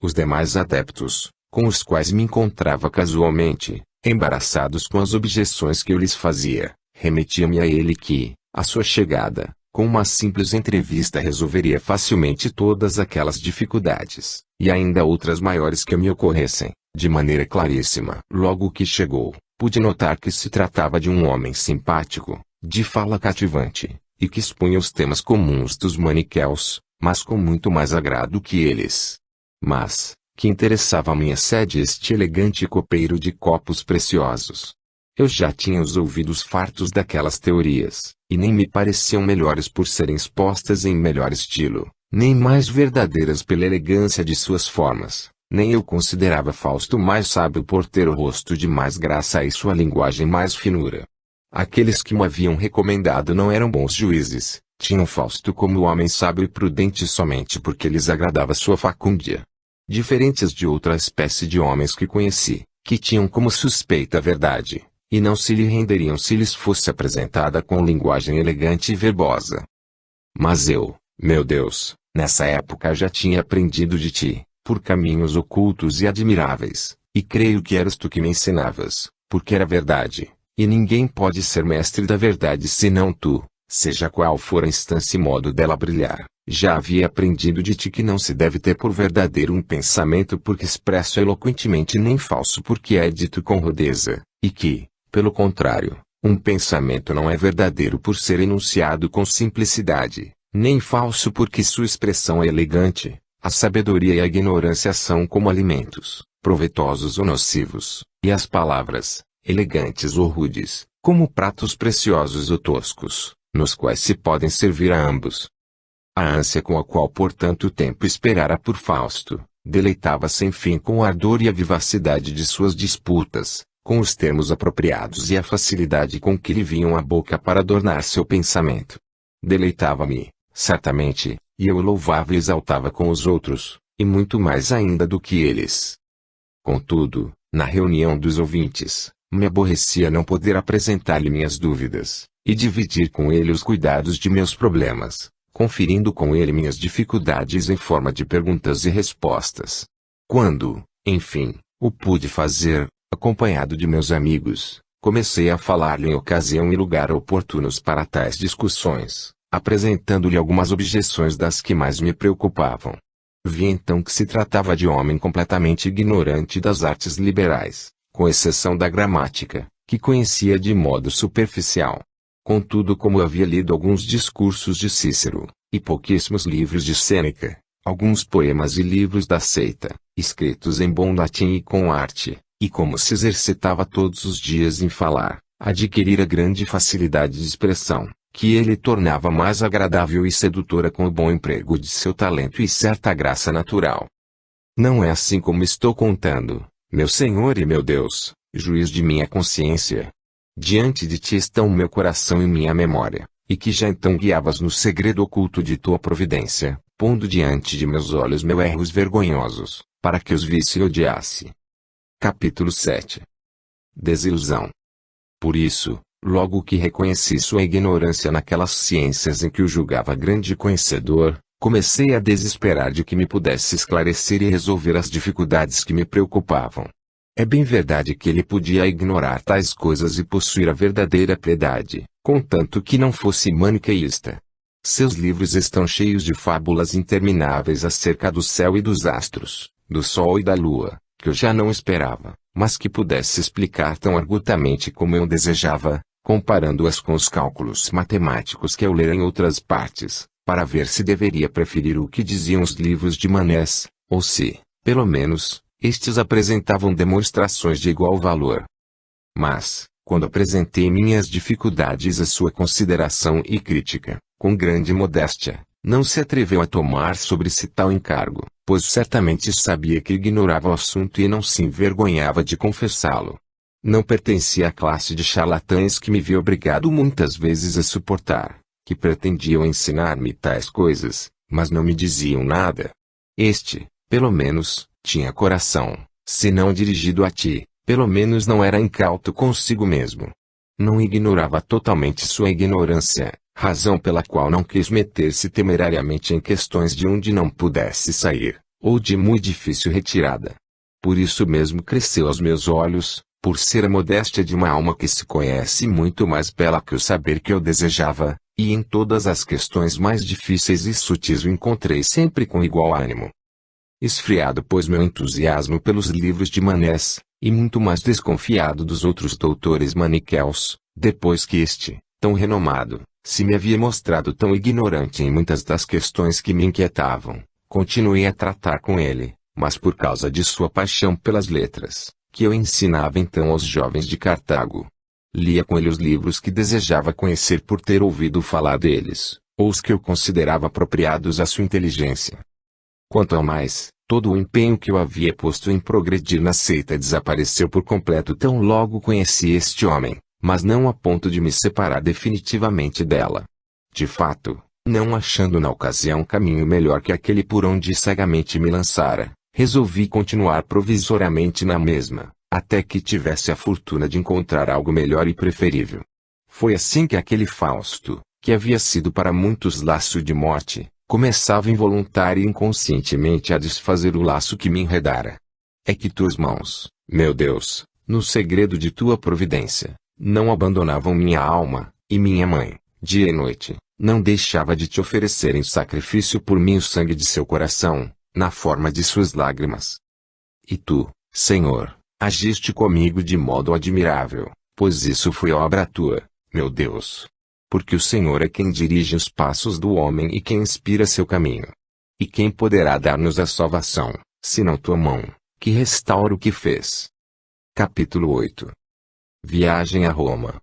Os demais adeptos, com os quais me encontrava casualmente, embaraçados com as objeções que eu lhes fazia, remetiam-me a ele que, à sua chegada, com uma simples entrevista resolveria facilmente todas aquelas dificuldades, e ainda outras maiores que me ocorressem, de maneira claríssima. Logo que chegou, pude notar que se tratava de um homem simpático, de fala cativante, e que expunha os temas comuns dos maniqueus, mas com muito mais agrado que eles. Mas, que interessava a minha sede este elegante copeiro de copos preciosos? Eu já tinha os ouvidos fartos daquelas teorias, e nem me pareciam melhores por serem expostas em melhor estilo, nem mais verdadeiras pela elegância de suas formas, nem eu considerava Fausto mais sábio por ter o rosto de mais graça e sua linguagem mais finura. Aqueles que me haviam recomendado não eram bons juízes, tinham Fausto como homem sábio e prudente somente porque lhes agradava sua facúndia. Diferentes de outra espécie de homens que conheci, que tinham como suspeita a verdade, e não se lhe renderiam se lhes fosse apresentada com linguagem elegante e verbosa. Mas eu, meu Deus, nessa época já tinha aprendido de ti, por caminhos ocultos e admiráveis, e creio que eras tu que me ensinavas, porque era verdade, e ninguém pode ser mestre da verdade senão tu, seja qual for a instância e modo dela brilhar. Já havia aprendido de ti que não se deve ter por verdadeiro um pensamento porque expresso eloquentemente nem falso porque é dito com rudeza, e que, pelo contrário, um pensamento não é verdadeiro por ser enunciado com simplicidade, nem falso porque sua expressão é elegante. A sabedoria e a ignorância são como alimentos, proveitosos ou nocivos, e as palavras, elegantes ou rudes, como pratos preciosos ou toscos, nos quais se podem servir a ambos. A ânsia com a qual por tanto tempo esperara por Fausto, deleitava sem fim com o ardor e a vivacidade de suas disputas, com os termos apropriados e a facilidade com que lhe vinham à boca para adornar seu pensamento. Deleitava-me, certamente, e eu o louvava e exaltava com os outros, e muito mais ainda do que eles. Contudo, na reunião dos ouvintes, me aborrecia não poder apresentar-lhe minhas dúvidas, e dividir com ele os cuidados de meus problemas, conferindo com ele minhas dificuldades em forma de perguntas e respostas. Quando, enfim, o pude fazer, acompanhado de meus amigos, comecei a falar-lhe em ocasião e lugar oportunos para tais discussões, apresentando-lhe algumas objeções das que mais me preocupavam. Vi então que se tratava de homem completamente ignorante das artes liberais, com exceção da gramática, que conhecia de modo superficial. Contudo, como havia lido alguns discursos de Cícero, e pouquíssimos livros de Sêneca, alguns poemas e livros da seita, escritos em bom latim e com arte, e como se exercitava todos os dias em falar, adquirira grande facilidade de expressão, que ele tornava mais agradável e sedutora com o bom emprego de seu talento e certa graça natural. Não é assim como estou contando, meu Senhor e meu Deus, juiz de minha consciência. Diante de ti estão meu coração e minha memória, e que já então guiavas no segredo oculto de tua providência, pondo diante de meus olhos meus erros vergonhosos, para que os visse e odiasse. Capítulo 7. Desilusão. Por isso, logo que reconheci sua ignorância naquelas ciências em que o julgava grande conhecedor, comecei a desesperar de que me pudesse esclarecer e resolver as dificuldades que me preocupavam. É bem verdade que ele podia ignorar tais coisas e possuir a verdadeira piedade, contanto que não fosse maniqueísta. Seus livros estão cheios de fábulas intermináveis acerca do céu e dos astros, do sol e da lua, que eu já não esperava, mas que pudesse explicar tão argutamente como eu desejava, comparando-as com os cálculos matemáticos que eu lera em outras partes, para ver se deveria preferir o que diziam os livros de Manès, ou se, pelo menos, estes apresentavam demonstrações de igual valor. Mas, quando apresentei minhas dificuldades à sua consideração e crítica, com grande modéstia, não se atreveu a tomar sobre si tal encargo, pois certamente sabia que ignorava o assunto e não se envergonhava de confessá-lo. Não pertencia à classe de charlatães que me vi obrigado muitas vezes a suportar, que pretendiam ensinar-me tais coisas, mas não me diziam nada. Este, pelo menos, tinha coração, se não dirigido a ti, pelo menos não era incauto consigo mesmo. Não ignorava totalmente sua ignorância, razão pela qual não quis meter-se temerariamente em questões de onde não pudesse sair, ou de muito difícil retirada. Por isso mesmo cresceu aos meus olhos, por ser a modéstia de uma alma que se conhece muito mais bela que o saber que eu desejava, e em todas as questões mais difíceis e sutis o encontrei sempre com igual ânimo. Esfriado pois meu entusiasmo pelos livros de Manès, e muito mais desconfiado dos outros doutores maniqueus, depois que este, tão renomado, se me havia mostrado tão ignorante em muitas das questões que me inquietavam, continuei a tratar com ele, mas por causa de sua paixão pelas letras, que eu ensinava então aos jovens de Cartago. Lia com ele os livros que desejava conhecer por ter ouvido falar deles, ou os que eu considerava apropriados à sua inteligência. Quanto ao mais, todo o empenho que eu havia posto em progredir na seita desapareceu por completo tão logo conheci este homem, mas não a ponto de me separar definitivamente dela. De fato, não achando na ocasião caminho melhor que aquele por onde cegamente me lançara, resolvi continuar provisoriamente na mesma, até que tivesse a fortuna de encontrar algo melhor e preferível. Foi assim que aquele Fausto, que havia sido para muitos laço de morte, começava involuntária e inconscientemente a desfazer o laço que me enredara. É que tuas mãos, meu Deus, no segredo de tua providência, não abandonavam minha alma, e minha mãe, dia e noite, não deixava de te oferecer em sacrifício por mim o sangue de seu coração, na forma de suas lágrimas. E tu, Senhor, agiste comigo de modo admirável, pois isso foi obra tua, meu Deus. Porque o Senhor é quem dirige os passos do homem e quem inspira seu caminho. E quem poderá dar-nos a salvação, senão tua mão, que restaura o que fez. Capítulo 8. Viagem a Roma.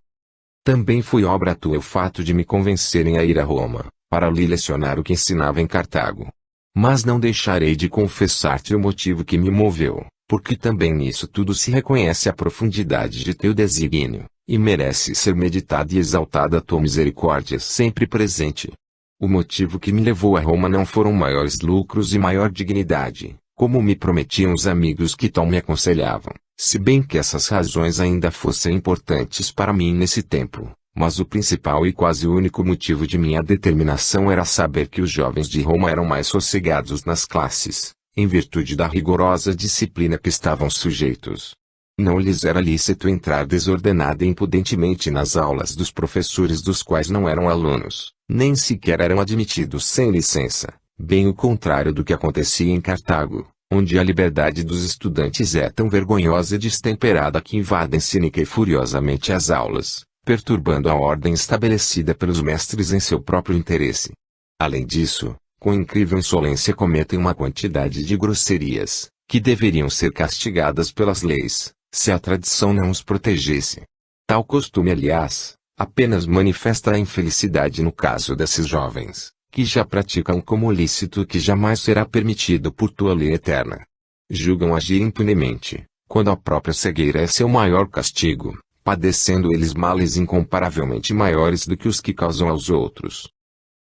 Também foi obra tua o fato de me convencerem a ir a Roma, para lhe lecionar o que ensinava em Cartago. Mas não deixarei de confessar-te o motivo que me moveu, porque também nisso tudo se reconhece a profundidade de teu desígnio, e merece ser meditada e exaltada a tua misericórdia sempre presente. O motivo que me levou a Roma não foram maiores lucros e maior dignidade, como me prometiam os amigos que tal me aconselhavam, se bem que essas razões ainda fossem importantes para mim nesse tempo. Mas o principal e quase único motivo de minha determinação era saber que os jovens de Roma eram mais sossegados nas classes, em virtude da rigorosa disciplina que estavam sujeitos. Não lhes era lícito entrar desordenada e impudentemente nas aulas dos professores dos quais não eram alunos, nem sequer eram admitidos sem licença, bem o contrário do que acontecia em Cartago, onde a liberdade dos estudantes é tão vergonhosa e destemperada que invadem cínica e furiosamente as aulas, perturbando a ordem estabelecida pelos mestres em seu próprio interesse. Além disso, com incrível insolência cometem uma quantidade de grosserias, que deveriam ser castigadas pelas leis, se a tradição não os protegesse. Tal costume, aliás, apenas manifesta a infelicidade no caso desses jovens, que já praticam como lícito que jamais será permitido por tua lei eterna. Julgam agir impunemente, quando a própria cegueira é seu maior castigo, padecendo eles males incomparavelmente maiores do que os que causam aos outros.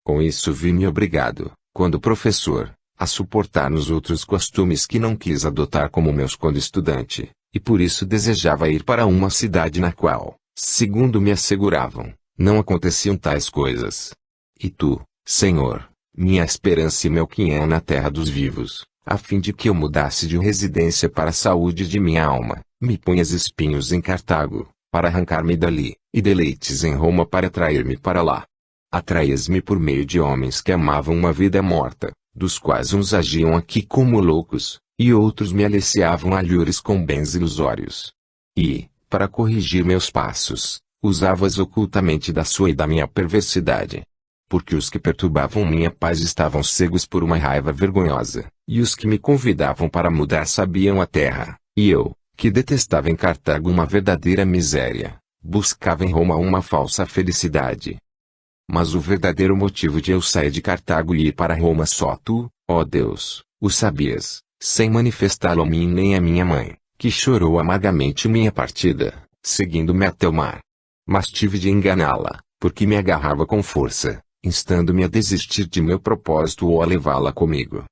Com isso vi-me obrigado, quando professor, a suportar nos outros costumes que não quis adotar como meus quando estudante, e por isso desejava ir para uma cidade na qual, segundo me asseguravam, não aconteciam tais coisas. E tu, Senhor, minha esperança e meu quem é na terra dos vivos, a fim de que eu mudasse de residência para a saúde de minha alma, me punhas espinhos em Cartago, para arrancar-me dali, e deleites em Roma para atrair-me para lá. Atraías-me por meio de homens que amavam uma vida morta, dos quais uns agiam aqui como loucos, e outros me aliciavam alhures com bens ilusórios. E, para corrigir meus passos, usavas ocultamente da sua e da minha perversidade. Porque os que perturbavam minha paz estavam cegos por uma raiva vergonhosa, e os que me convidavam para mudar sabiam a terra, e eu, que detestava em Cartago uma verdadeira miséria, buscava em Roma uma falsa felicidade. Mas o verdadeiro motivo de eu sair de Cartago e ir para Roma só tu, ó Deus, o sabias, sem manifestá-lo a mim nem a minha mãe, que chorou amargamente minha partida, seguindo-me até o mar. Mas tive de enganá-la, porque me agarrava com força, instando-me a desistir de meu propósito ou a levá-la comigo.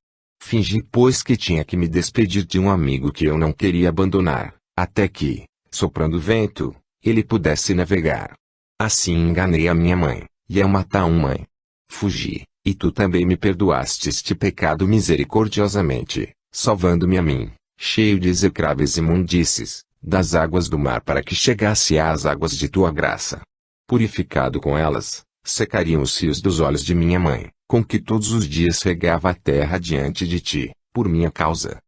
Fingi, pois, que tinha que me despedir de um amigo que eu não queria abandonar, até que, soprando vento, ele pudesse navegar. Assim enganei a minha mãe, e a matar mãe. Fugi, e tu também me perdoaste este pecado misericordiosamente, salvando-me a mim, cheio de execráveis imundícies, das águas do mar para que chegasse às águas de tua graça. Purificado com elas, secariam os rios dos olhos de minha mãe, com que todos os dias regava a terra diante de ti, por minha causa.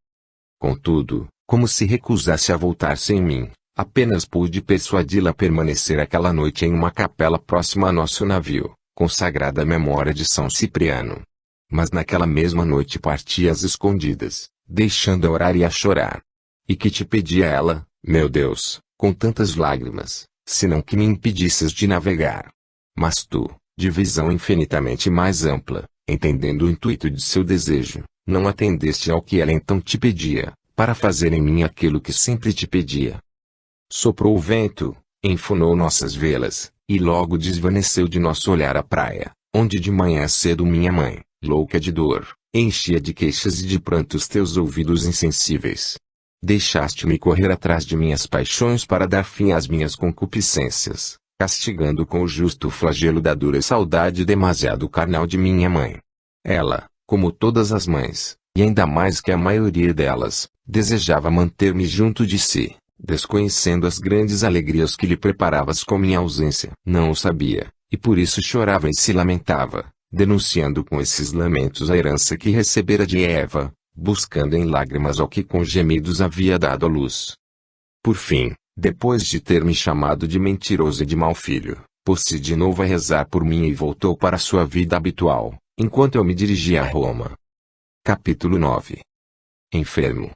Contudo, como se recusasse a voltar sem mim, Apenas pude persuadi-la a permanecer aquela noite em uma capela próxima a nosso navio, consagrada à memória de São Cipriano. Mas naquela mesma noite parti às escondidas, deixando a orar e a chorar. E que te pedia ela, meu Deus, com tantas lágrimas, senão que me impedisses de navegar? Mas tu, de visão infinitamente mais ampla, entendendo o intuito de seu desejo, não atendeste ao que ela então te pedia, para fazer em mim aquilo que sempre te pedia. Soprou o vento, enfunou nossas velas, e logo desvaneceu de nosso olhar a praia, onde de manhã cedo minha mãe, louca de dor, enchia de queixas e de prantos teus ouvidos insensíveis. Deixaste-me correr atrás de minhas paixões para dar fim às minhas concupiscências, castigando com o justo flagelo da dura saudade demasiado carnal de minha mãe. Ela, como todas as mães, e ainda mais que a maioria delas, desejava manter-me junto de si, desconhecendo as grandes alegrias que lhe preparavas com minha ausência. Não o sabia, e por isso chorava e se lamentava, denunciando com esses lamentos a herança que recebera de Eva, buscando em lágrimas ao que com gemidos havia dado à luz. Por fim, depois de ter me chamado de mentiroso e de mau filho, pôs-se de novo a rezar por mim e voltou para sua vida habitual, enquanto eu me dirigia a Roma. Capítulo 9. Enfermo.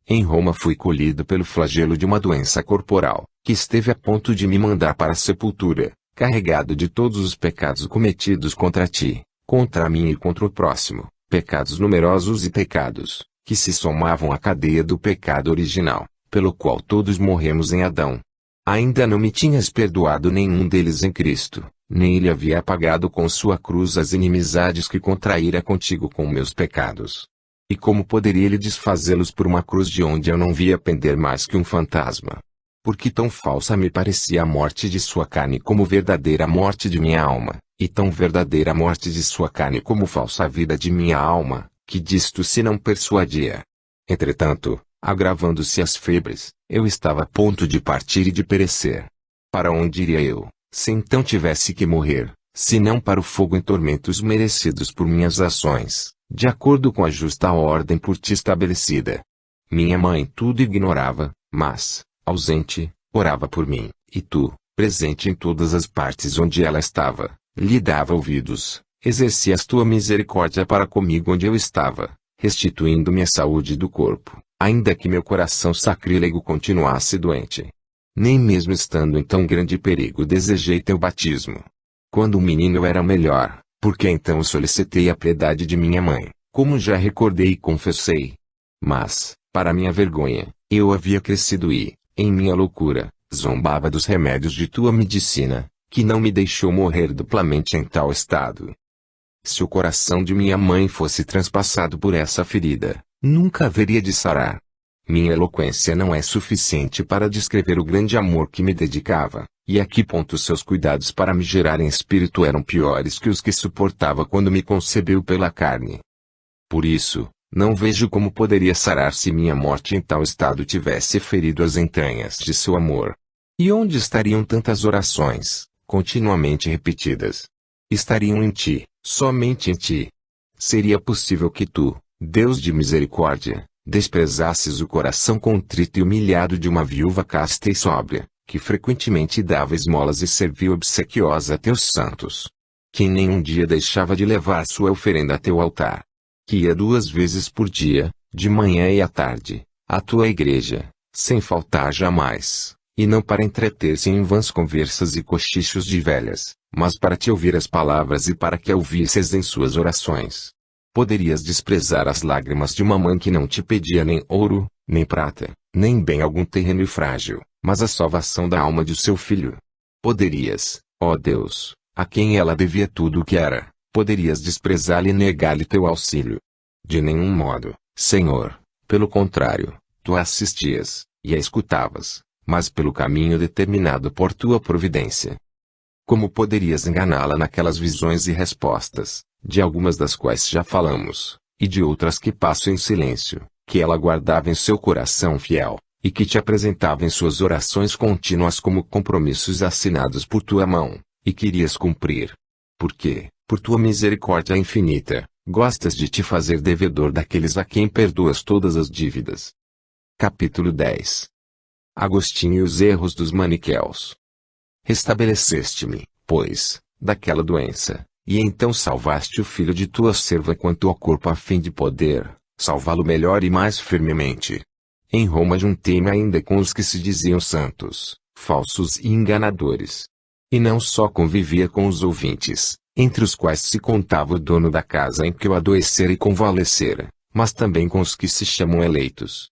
Em Roma fui colhido pelo flagelo de uma doença corporal, que esteve a ponto de me mandar para a sepultura, carregado de todos os pecados cometidos contra ti, contra mim e contra o próximo, pecados numerosos e pecados, que se somavam à cadeia do pecado original, pelo qual todos morremos em Adão. Ainda não me tinhas perdoado nenhum deles em Cristo, nem ele havia apagado com sua cruz as inimizades que contraíra contigo com meus pecados. E como poderia ele desfazê-los por uma cruz de onde eu não via pender mais que um fantasma? Porque tão falsa me parecia a morte de sua carne como verdadeira morte de minha alma, e tão verdadeira a morte de sua carne como falsa a vida de minha alma, que disto se não persuadia. Entretanto, agravando-se as febres, eu estava a ponto de partir e de perecer. Para onde iria eu, se então tivesse que morrer, se não para o fogo em tormentos merecidos por minhas ações, de acordo com a justa ordem por ti estabelecida? Minha mãe tudo ignorava, mas, ausente, orava por mim, e tu, presente em todas as partes onde ela estava, lhe dava ouvidos, exercias tua misericórdia para comigo onde eu estava, restituindo-me a saúde do corpo, ainda que meu coração sacrílego continuasse doente. Nem mesmo estando em tão grande perigo desejei teu batismo. Quando o menino eu era melhor, porque então solicitei a piedade de minha mãe, como já recordei e confessei. Mas, para minha vergonha, eu havia crescido e, em minha loucura, zombava dos remédios de tua medicina, que não me deixou morrer duplamente em tal estado. Se o coração de minha mãe fosse transpassado por essa ferida, nunca haveria de sarar. Minha eloquência não é suficiente para descrever o grande amor que me dedicava, e a que ponto seus cuidados para me gerar em espírito eram piores que os que suportava quando me concebeu pela carne. Por isso, não vejo como poderia sarar se minha morte em tal estado tivesse ferido as entranhas de seu amor. E onde estariam tantas orações, continuamente repetidas? Estariam em ti, somente em ti. Seria possível que tu, Deus de misericórdia, desprezasses o coração contrito e humilhado de uma viúva casta e sóbria, que frequentemente dava esmolas e servia obsequiosa a teus santos? Que nem um dia deixava de levar sua oferenda a teu altar? Que ia 2 vezes por dia, de manhã e à tarde, à tua igreja, sem faltar jamais, e não para entreter-se em vãs conversas e cochichos de velhas, mas para te ouvir as palavras e para que a ouvisses em suas orações? Poderias desprezar as lágrimas de uma mãe que não te pedia nem ouro, nem prata, nem bem algum terreno e frágil, mas a salvação da alma de seu filho? Poderias, ó Deus, a quem ela devia tudo o que era, poderias desprezá-la e negar-lhe teu auxílio? De nenhum modo, Senhor. Pelo contrário, tu a assistias, e a escutavas, mas pelo caminho determinado por tua providência. Como poderias enganá-la naquelas visões e respostas, de algumas das quais já falamos, e de outras que passo em silêncio, que ela guardava em seu coração fiel, e que te apresentava em suas orações contínuas como compromissos assinados por tua mão, e querias cumprir? Porque, por tua misericórdia infinita, gostas de te fazer devedor daqueles a quem perdoas todas as dívidas. Capítulo 10. Agostinho e os erros dos maniqueus. Restabeleceste-me, pois, daquela doença, e então salvaste o filho de tua serva quanto ao corpo a fim de poder salvá-lo melhor e mais firmemente. Em Roma juntei-me ainda com os que se diziam santos, falsos e enganadores. E não só convivia com os ouvintes, entre os quais se contava o dono da casa em que eu adoecera e convalescera, mas também com os que se chamam eleitos.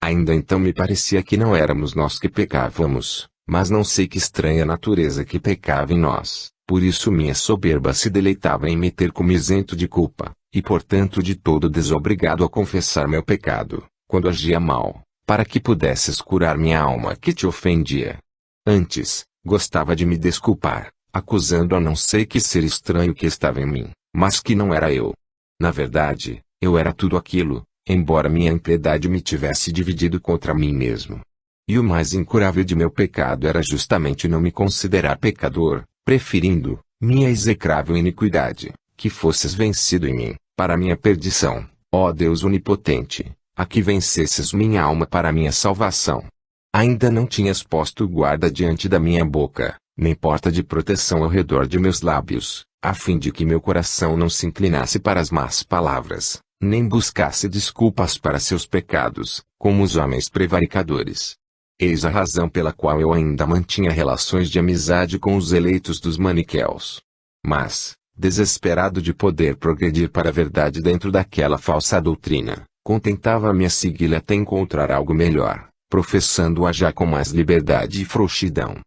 Ainda então me parecia que não éramos nós que pecávamos, mas não sei que estranha natureza que pecava em nós, por isso minha soberba se deleitava em me ter como isento de culpa, e portanto de todo desobrigado a confessar meu pecado, quando agia mal, para que pudesses curar minha alma que te ofendia. Antes, gostava de me desculpar, acusando a não sei que ser estranho que estava em mim, mas que não era eu. Na verdade, eu era tudo aquilo, embora minha impiedade me tivesse dividido contra mim mesmo. E o mais incurável de meu pecado era justamente não me considerar pecador, preferindo, minha execrável iniquidade, que fosses vencido em mim, para minha perdição, ó Deus onipotente, a que vencesses minha alma para minha salvação. Ainda não tinhas posto guarda diante da minha boca, nem porta de proteção ao redor de meus lábios, a fim de que meu coração não se inclinasse para as más palavras, nem buscasse desculpas para seus pecados, como os homens prevaricadores. Eis a razão pela qual eu ainda mantinha relações de amizade com os eleitos dos maniqueus. Mas, desesperado de poder progredir para a verdade dentro daquela falsa doutrina, contentava-me a segui-la até encontrar algo melhor, professando-a já com mais liberdade e frouxidão.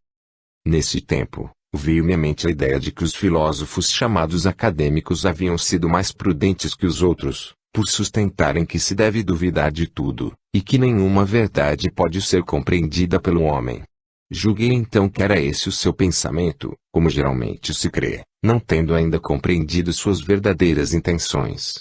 Nesse tempo, veio-me à mente a ideia de que os filósofos chamados acadêmicos haviam sido mais prudentes que os outros, por sustentarem que se deve duvidar de tudo, e que nenhuma verdade pode ser compreendida pelo homem. Julguei então que era esse o seu pensamento, como geralmente se crê, não tendo ainda compreendido suas verdadeiras intenções.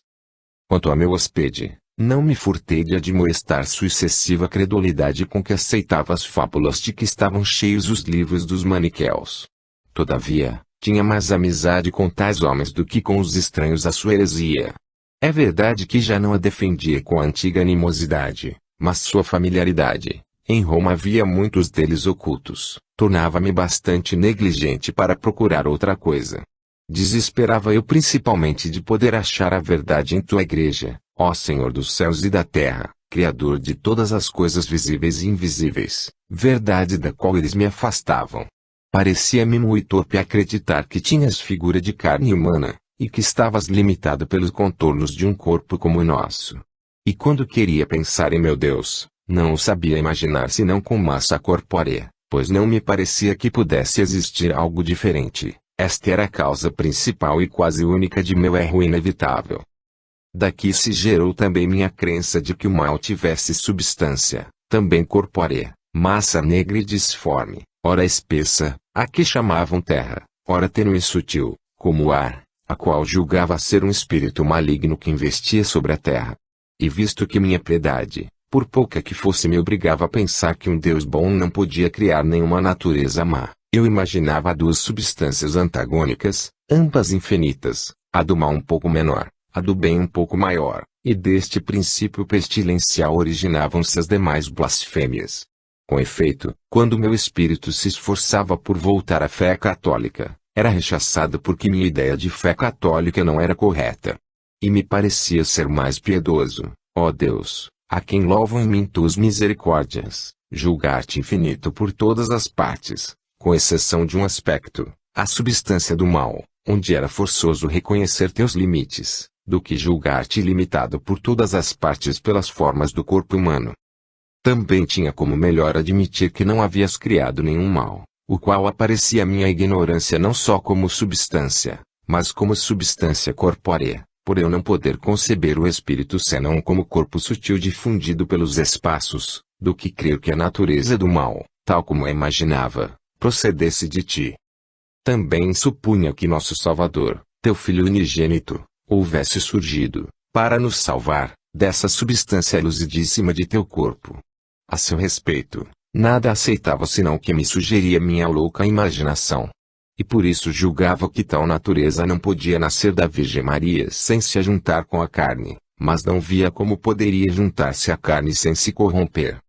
Quanto a meu hóspede, não me furtei de admoestar sua excessiva credulidade com que aceitava as fábulas de que estavam cheios os livros dos maniqueus. Todavia, tinha mais amizade com tais homens do que com os estranhos à sua heresia. É verdade que já não a defendia com a antiga animosidade, mas sua familiaridade, em Roma havia muitos deles ocultos, tornava-me bastante negligente para procurar outra coisa. Desesperava eu principalmente de poder achar a verdade em tua igreja, ó Senhor dos céus e da terra, Criador de todas as coisas visíveis e invisíveis, verdade da qual eles me afastavam. Parecia-me muito torpe acreditar que tinhas figura de carne humana, e que estavas limitado pelos contornos de um corpo como o nosso. E quando queria pensar em meu Deus, não o sabia imaginar senão com massa corpórea, pois não me parecia que pudesse existir algo diferente. Esta era a causa principal e quase única de meu erro inevitável. Daqui se gerou também minha crença de que o mal tivesse substância, também corpórea, massa negra e disforme, ora espessa, a que chamavam terra, ora tênue e sutil, como o ar, a qual julgava ser um espírito maligno que investia sobre a terra. E visto que minha piedade, por pouca que fosse, me obrigava a pensar que um Deus bom não podia criar nenhuma natureza má, eu imaginava duas substâncias antagônicas, ambas infinitas, a do mal um pouco menor, a do bem um pouco maior, e deste princípio pestilencial originavam-se as demais blasfêmias. Com efeito, quando meu espírito se esforçava por voltar à fé católica, era rechaçado porque minha ideia de fé católica não era correta. E me parecia ser mais piedoso, ó Deus, a quem louvam em mim tuas misericórdias, julgar-te infinito por todas as partes, com exceção de um aspecto, a substância do mal, onde era forçoso reconhecer teus limites, do que julgar-te ilimitado por todas as partes pelas formas do corpo humano. Também tinha como melhor admitir que não havias criado nenhum mal, o qual aparecia à minha ignorância não só como substância, mas como substância corpórea, por eu não poder conceber o espírito senão como corpo sutil difundido pelos espaços, do que crer que a natureza do mal, tal como a imaginava, procedesse de ti. Também supunha que nosso Salvador, teu Filho unigênito, houvesse surgido, para nos salvar, dessa substância lucidíssima de teu corpo. A seu respeito, nada aceitava senão o que me sugeria minha louca imaginação. E por isso julgava que tal natureza não podia nascer da Virgem Maria sem se ajuntar com a carne, mas não via como poderia juntar-se à carne sem se corromper.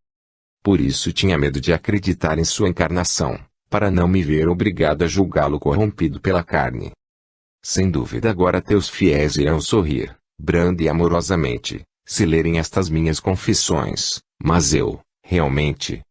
Por isso tinha medo de acreditar em sua encarnação, para não me ver obrigado a julgá-lo corrompido pela carne. Sem dúvida agora teus fiéis irão sorrir, branda e amorosamente, se lerem estas minhas confissões, mas eu, realmente,